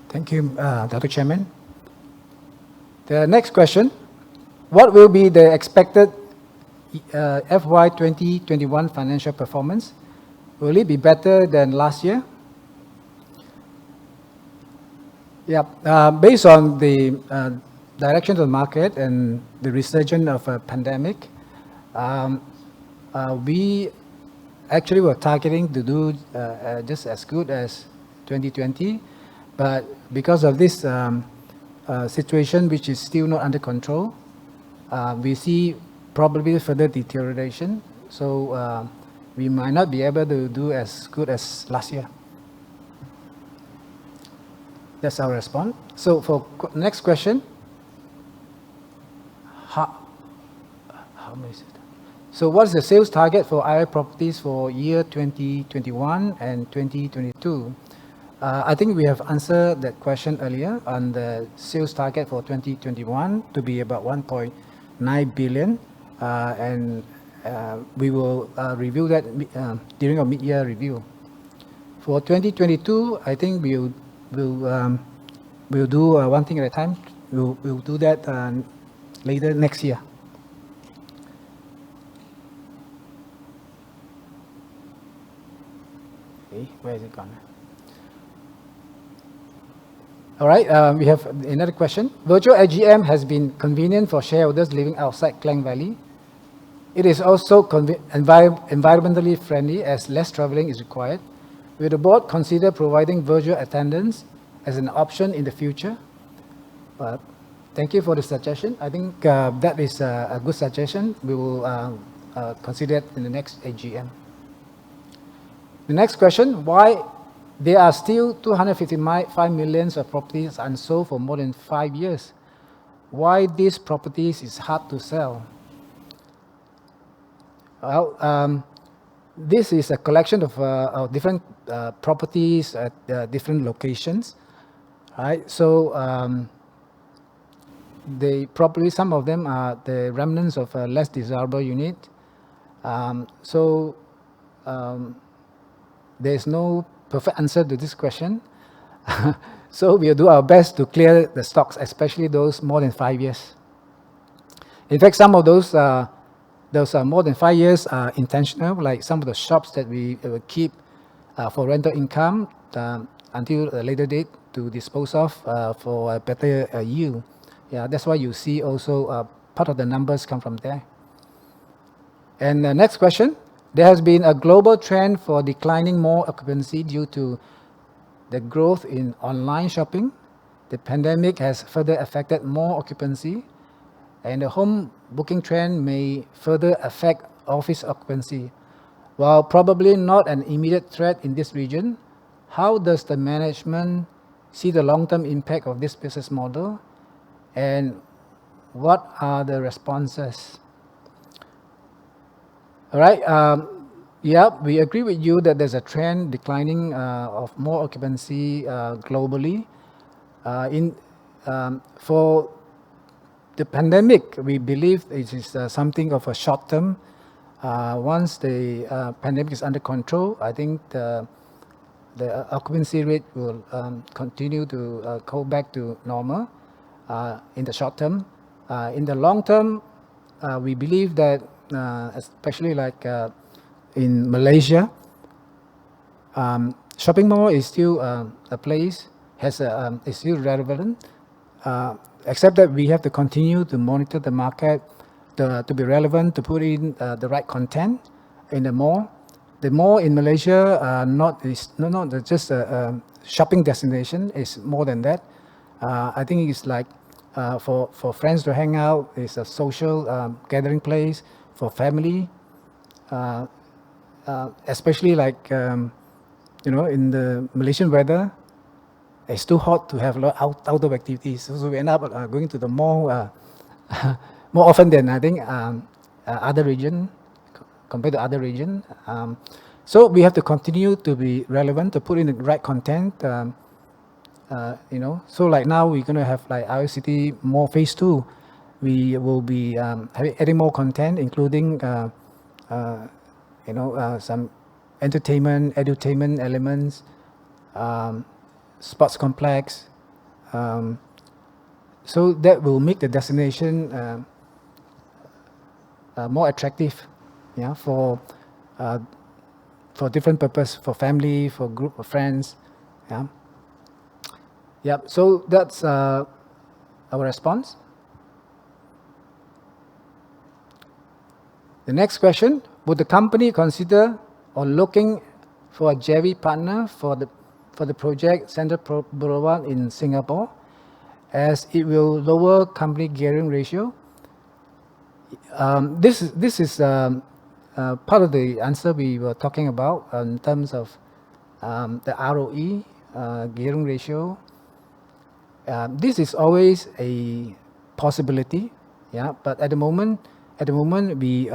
Thank you, Dr. Chairman. The next question, what will be the expected FY 2021 financial performance? Will it be better than last year? Yeah, based on the direction of the market and the resurgence of a pandemic, we actually were targeting to do just as good as 2020, but because of this situation, which is still not under control, we see probably further deterioration. So we might not be able to do as good as last year. That's our response. So for next question, how many is it? So what's the sales target for IOI properties for year 2021 and 2022? I think we have answered that question earlier on the sales target for 2021 to be about 1.9 billion, and we will review that during our mid-year review. For 2022, I think we'll do one thing at a time. We'll do that later next year. Okay, where is it gone? All right, we have another question. Virtual AGM has been convenient for shareholders living outside Klang Valley. It is also environmentally friendly as less traveling is required. Will the board consider providing virtual attendance as an option in the future? Thank you for the suggestion. I think that is a good suggestion. We will consider it in the next AGM. The next question, why there are still 255 million of properties unsold for more than 5 years? Why these properties is hard to sell? Well, this is a collection of different properties at different locations, right? So probably some of them are the remnants of a less desirable unit. There's no perfect answer to this question. So we'll do our best to clear the stocks, especially those more than 5 years. In fact, some of those are more than 5 years are intentional, like some of the shops that we will keep for rental income until a later date to dispose of for a better yield. Yeah, that's why you see also part of the numbers come from there. And the next question, there has been a global trend for declining mall occupancy due to the growth in online shopping. The pandemic has further affected mall occupancy, and the home booking trend may further affect office occupancy. While probably not an immediate threat in this region, how does the management see the long-term impact of this business model, and what are the responses? All right, yeah, we agree with you that there's a trend declining of more occupancy globally. For the pandemic, we believe it is something of a short term. Once the pandemic is under control, I think the occupancy rate will continue to go back to normal in the short term. In the long term, we believe that especially like in Malaysia, shopping mall is still a place, is still relevant, except that we have to continue to monitor the market to be relevant, to put in the right content in the mall. The mall in Malaysia not just a shopping destination, it's more than that. I think it's like for friends to hang out, it's a social gathering place for family, especially like in the Malaysian weather, it's too hot to have a lot of outdoor activities. So we end up going to the mall more often than I think other region compared to other region. So we have to continue to be relevant, to put in the right content. So like now we're going to have like IOI City Mall Phase 2. We will be adding more content, including some entertainment, edutainment elements, sports complex. So that will make the destination more attractive, yeah, for different purpose, for family, for group of friends, yeah. Yep, so that's our response. The next question, would the company consider or looking for a JV partner for the project Central Boulevard in Singapore, as it will lower company gearing ratio? This is part of the answer we were talking about in terms of the ROE, gearing ratio. This is always a possibility, yeah. But at the moment we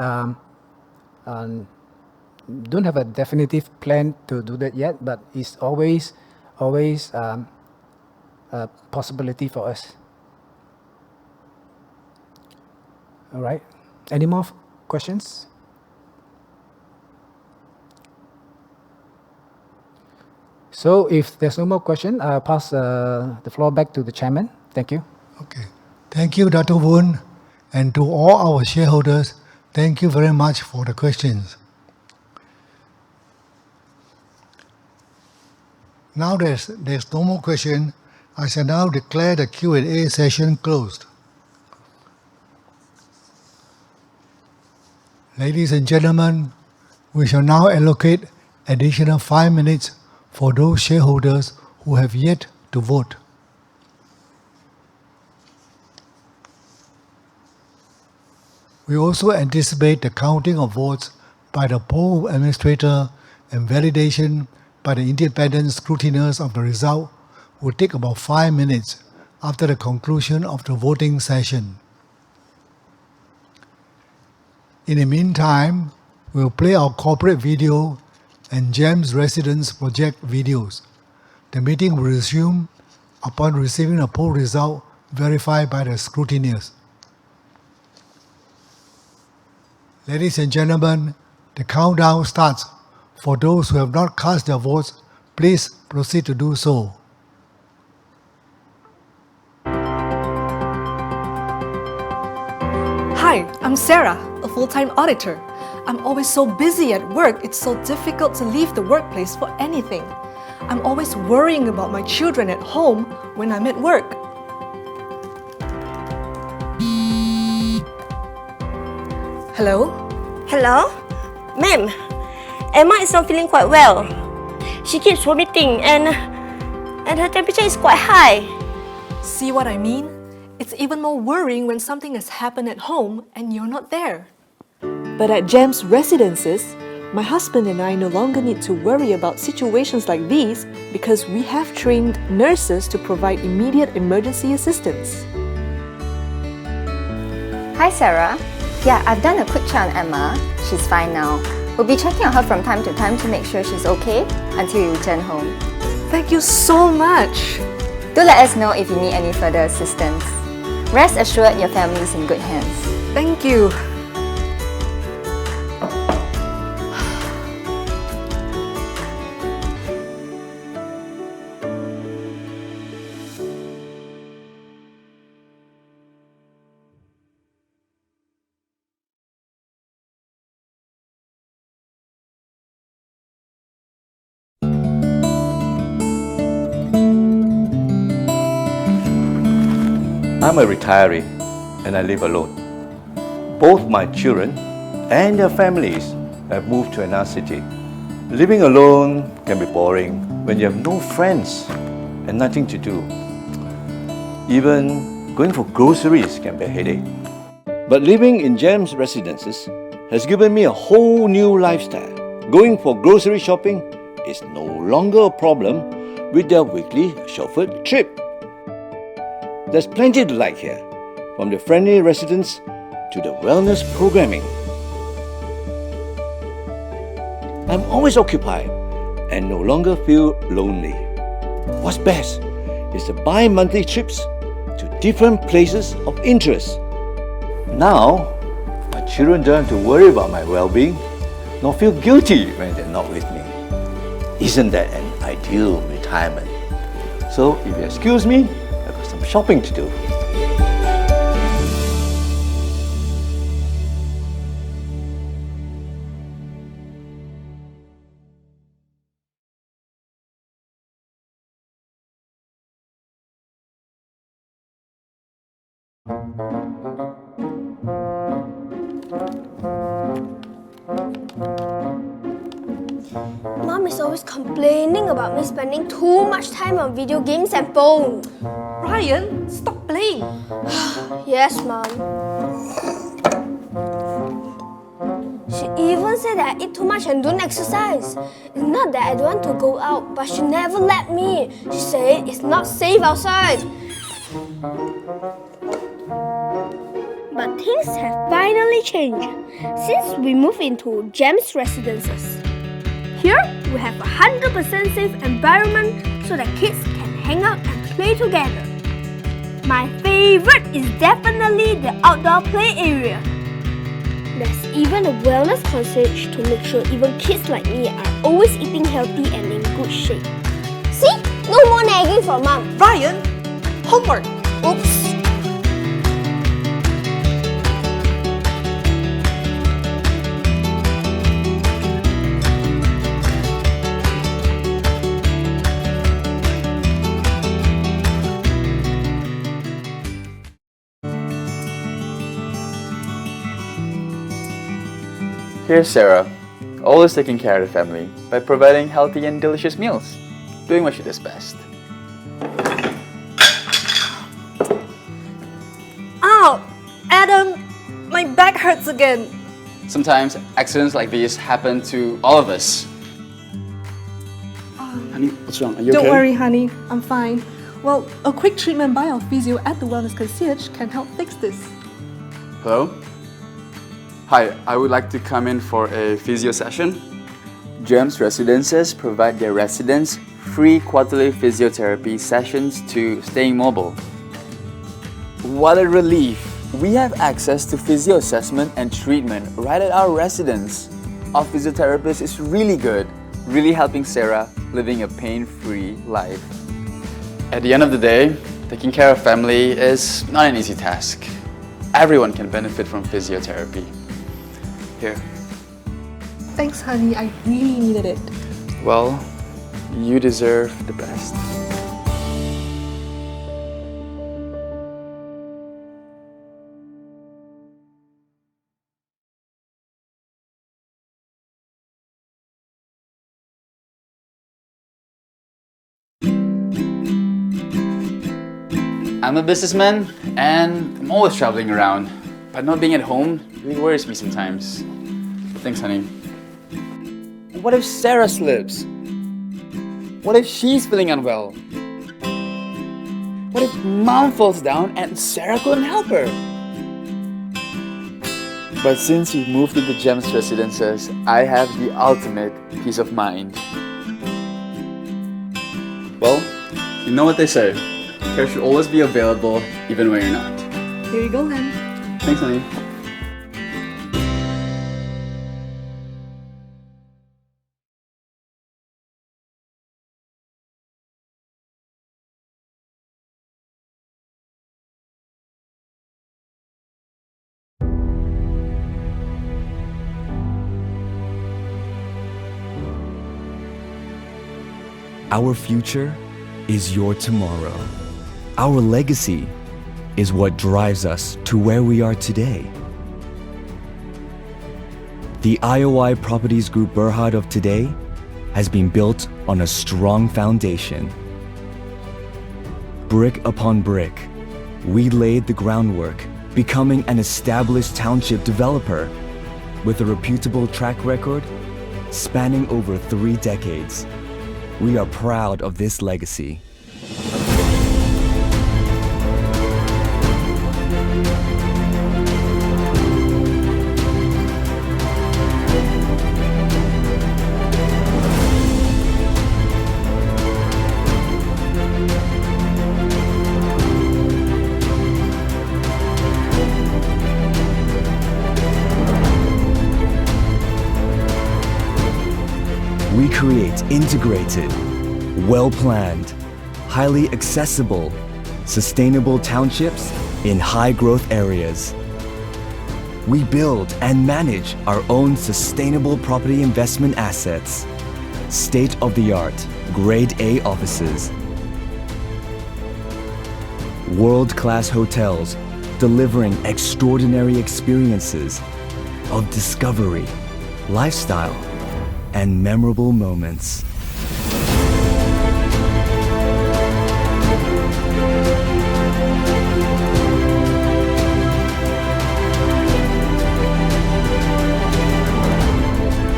don't have a definitive plan to do that yet. But it's always a possibility for us. All right. Any more questions? So if there's no more question, I'll pass the floor back to the chairman. Thank you. Okay. Thank you, Dr. Woon. And to all our shareholders, thank you very much for the questions. Now there's no more question. I shall now declare the Q&A session closed. Ladies and gentlemen, we shall now allocate additional 5 minutes for those shareholders who have yet to vote. We also anticipate the counting of votes by the poll administrator and validation by the independent scrutineers of the result will take about 5 minutes after the conclusion of the voting session. In the meantime, we'll play our corporate video and GEM's residence project videos. The meeting will resume upon receiving a poll result verified by the scrutineers. Ladies and gentlemen, the countdown starts. For those who have not cast their votes, please proceed to do so. Hi, I'm Sarah, a full-time auditor. I'm always so busy at work, it's so difficult to leave the workplace for anything. I'm always worrying about my children at home when I'm at work. Hello? Hello? Ma'am, Emma is not feeling quite well. She keeps vomiting and her temperature is quite high. See what I mean? It's even more worrying when something has happened at home and you're not there. But at GEM's residences, my husband and I no longer need to worry about situations like these because we have trained nurses to provide immediate emergency assistance. Hi Sarah. Yeah, I've done a quick check on Emma. She's fine now. We'll be checking on her from time to time to make sure she's okay until you return home. Thank you so much. Do let us know if you need any further assistance. Rest assured your family is in good hands. Thank you. I'm a retiree and I live alone. Both my children and their families have moved to another city. Living alone can be boring when you have no friends and nothing to do. Even going for groceries can be a headache. But living in GEM's residences has given me a whole new lifestyle. Going for grocery shopping is no longer a problem with their weekly chauffeured trip. There's plenty to like here, from the friendly residents to the wellness programming. I'm always occupied and no longer feel lonely. What's best is the bi-monthly trips to different places of interest. Now, my children don't have to worry about my well-being, nor feel guilty when they're not with me. Isn't that an ideal retirement? So, if you excuse me, I've got some shopping to do. Mom is always complaining about me spending too much time on video games and phone. Ryan, stop playing. Yes, Mom. She even said that I eat too much and don't exercise. It's not that I don't want to go out, but she never let me. She said it's not safe outside. But things have finally changed since we moved into Gem's residences. Here, we have a 100% safe environment so that kids can hang out and play together. My favorite is definitely the outdoor play area. There's even a wellness concierge to make sure even kids like me are always eating healthy and in good shape. See? No more nagging from Mom. Ryan, homework. Oops. Here's Sarah, always taking care of the family by providing healthy and delicious meals, doing what she does best. Ow! Adam, my back hurts again. Sometimes accidents like these happen to all of us. Honey, what's wrong? Are you Don't okay? worry, honey. I'm fine. Well, a quick treatment by our physio at the wellness concierge can help fix this. Hello? Hi, I would like to come in for a physio session. Gem's residences provide their residents free quarterly physiotherapy sessions to staying mobile. What a relief! We have access to physio assessment and treatment right at our residence. Our physiotherapist is really good, really helping Sarah living a pain-free life. At the end of the day, taking care of family is not an easy task. Everyone can benefit from physiotherapy. Here. Thanks, honey. I really needed it. Well, you deserve the best. I'm a businessman and I'm always traveling around, but not being at home really worries me sometimes. Thanks, honey. What if Sarah slips? What if she's feeling unwell? What if Mom falls down and Sarah couldn't help her? But since we moved to the Gems residences, I have the ultimate peace of mind. Well, you know what they say. Care should always be available even when you're not. Here you go, then. Thanks, honey. Our future is your tomorrow. Our legacy is what drives us to where we are today. The IOI Properties Group Berhad of today has been built on a strong foundation. Brick upon brick, we laid the groundwork, becoming an established township developer with a reputable track record spanning over 3 decades. We are proud of this legacy. We create integrated, well-planned, highly accessible, sustainable townships in high-growth areas. We build and manage our own sustainable property investment assets, state-of-the-art, Grade A offices, world-class hotels delivering extraordinary experiences of discovery, lifestyle, and memorable moments.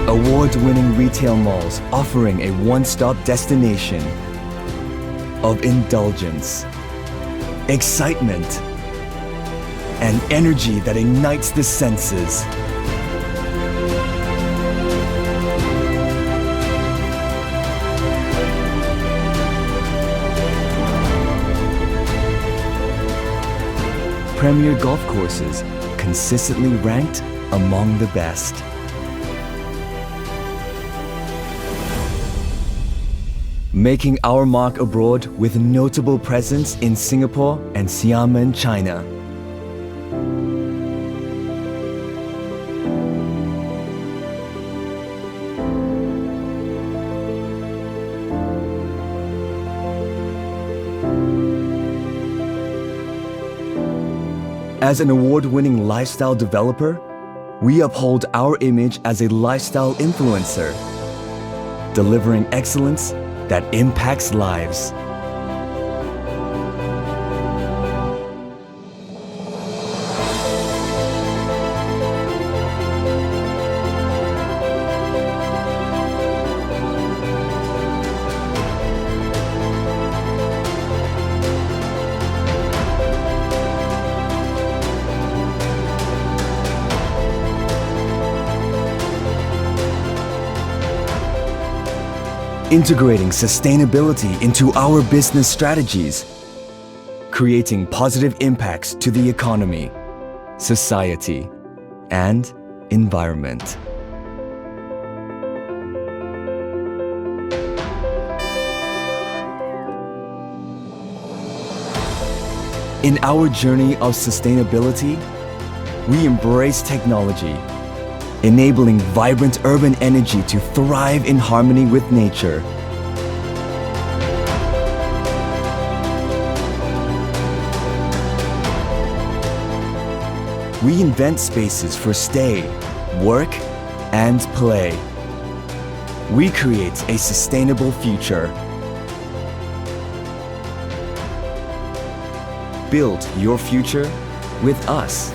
Award-winning retail malls offering a one-stop destination of indulgence, excitement, and energy that ignites the senses. Premier golf courses consistently ranked among the best. Making our mark abroad with notable presence in Singapore and Xiamen, China. As an award-winning lifestyle developer, we uphold our image as a lifestyle influencer, delivering excellence that impacts lives. Integrating sustainability into our business strategies, creating positive impacts to the economy, society, and environment. In our journey of sustainability, we embrace technology, enabling vibrant urban energy to thrive in harmony with nature. We invent spaces for stay, work, and play. We create a sustainable future. Build your future with us.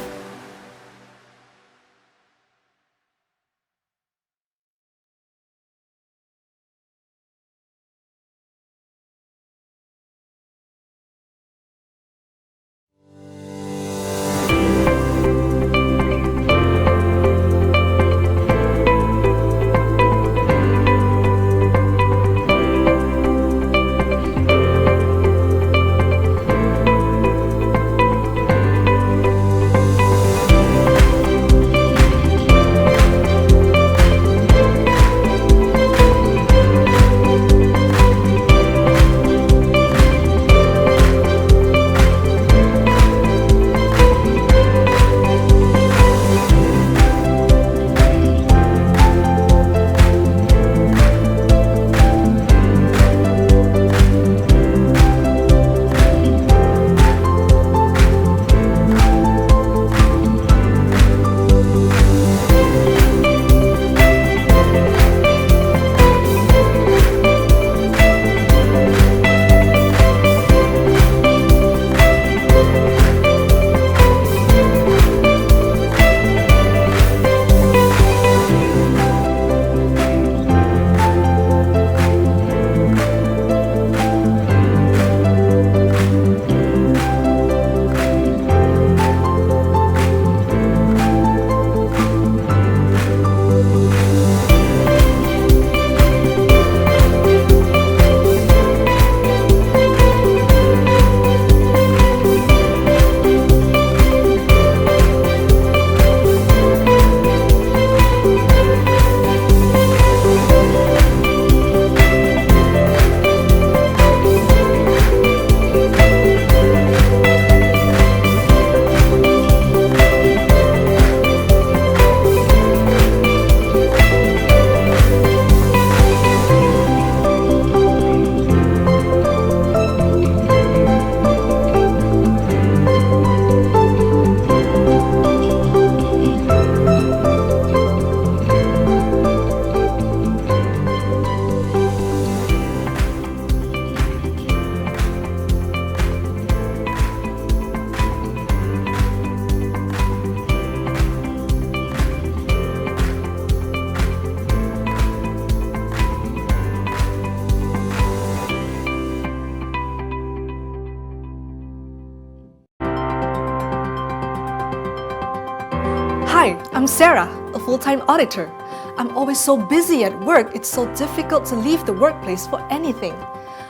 Hi, I'm Sarah, a full-time auditor. I'm always so busy at work, it's so difficult to leave the workplace for anything.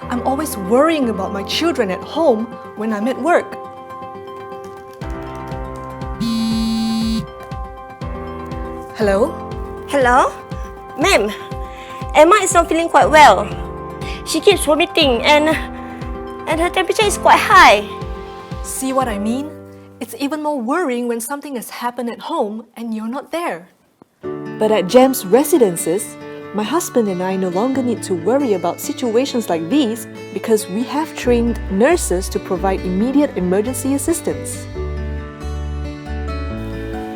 I'm always worrying about my children at home when I'm at work. Hello? Hello? Ma'am, Emma is not feeling quite well. She keeps vomiting and her temperature is quite high. See what I mean? It's even more worrying when something has happened at home and you're not there. But at GEM's residences, my husband and I no longer need to worry about situations like these because we have trained nurses to provide immediate emergency assistance.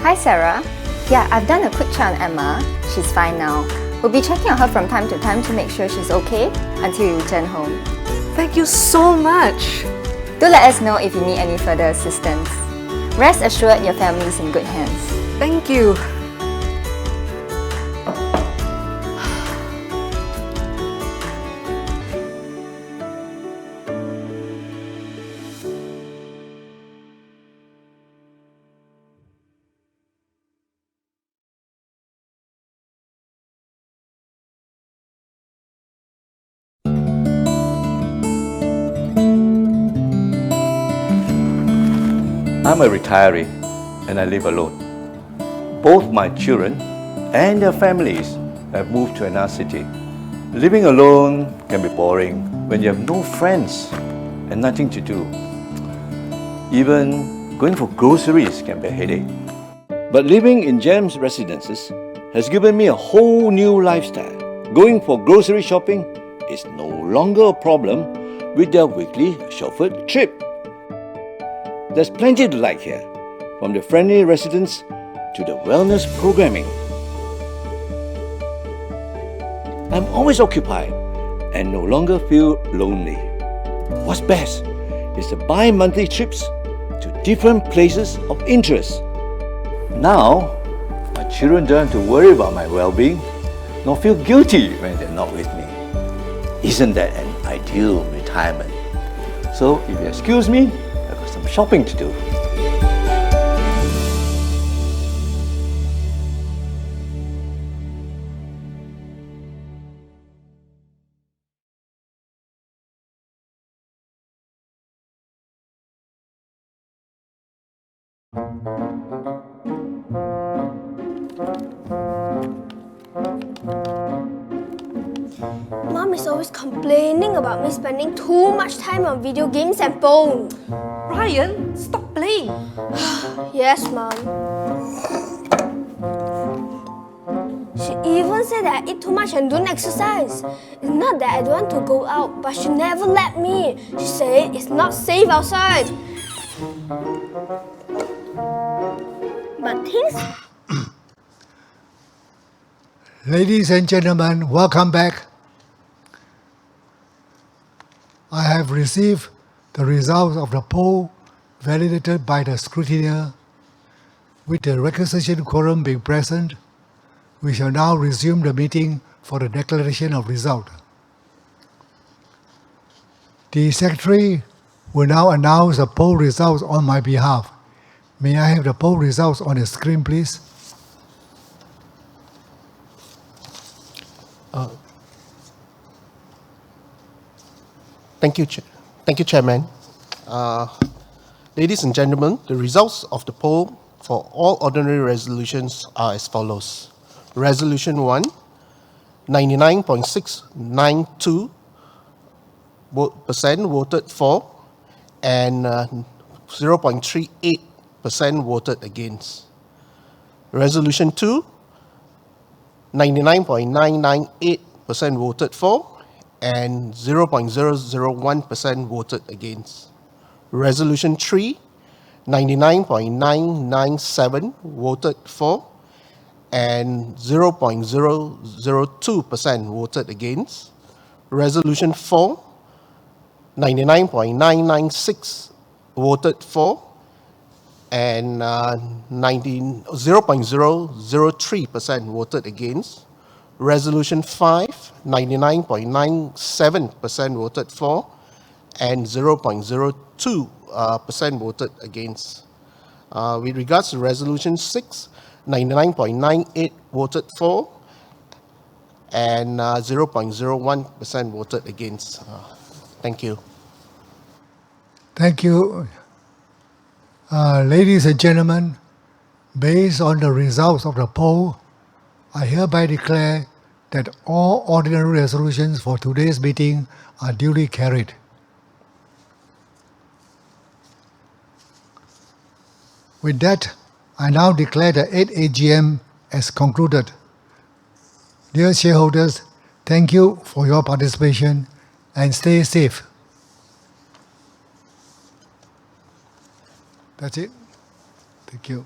Hi Sarah. Yeah, I've done a quick check on Emma. She's fine now. We'll be checking on her from time to time to make sure she's okay until you return home. Thank you so much. Do let us know if you need any further assistance. Rest assured your family is in good hands. Thank you. I'm a retiree and I live alone. Both my children and their families have moved to another city. Living alone can be boring when you have no friends and nothing to do. Even going for groceries can be a headache. But living in GEM's residences has given me a whole new lifestyle. Going for grocery shopping is no longer a problem with their weekly chauffeured trip. There's plenty to like here, from the friendly residents to the wellness programming. I'm always occupied and no longer feel lonely. What's best is the bi-monthly trips to different places of interest. Now, my children don't have to worry about my well-being, nor feel guilty when they're not with me. Isn't that an ideal retirement? So, if you excuse me, I've got some shopping to do. Mom is always complaining about me spending too much time on video games and phone. Ryan, stop playing. Yes, Mom. She even said that I eat too much and don't exercise. It's not that I don't want to go out, but she never let me. She said it's not safe outside. But things... Ladies and gentlemen, welcome back. I have received the results of the poll validated by the scrutineer. With the requisition quorum being present, we shall now resume the meeting for the declaration of result. The Secretary will now announce the poll results on my behalf. May I have the poll results on the screen, please? Thank you, Chairman. Ladies and gentlemen, the results of the poll for all ordinary resolutions are as follows. Resolution 1, 99.692% voted for and 0.38% voted against. Resolution 2, 99.998% voted for and 0.001% voted against. Resolution 3, 99.997 voted for and 0.002% voted against. Resolution 4, 99.996 voted for and 0.003% voted against. Resolution 5, 99.97% voted for and 0.02% voted against. With regards to Resolution 6, 99.98 voted for, and 0.01% voted against. Thank you. Thank you. Ladies and gentlemen, based on the results of the poll, I hereby declare that all ordinary resolutions for today's meeting are duly carried. With that, I now declare the 8th AGM as concluded. Dear shareholders, thank you for your participation and stay safe. That's it. Thank you.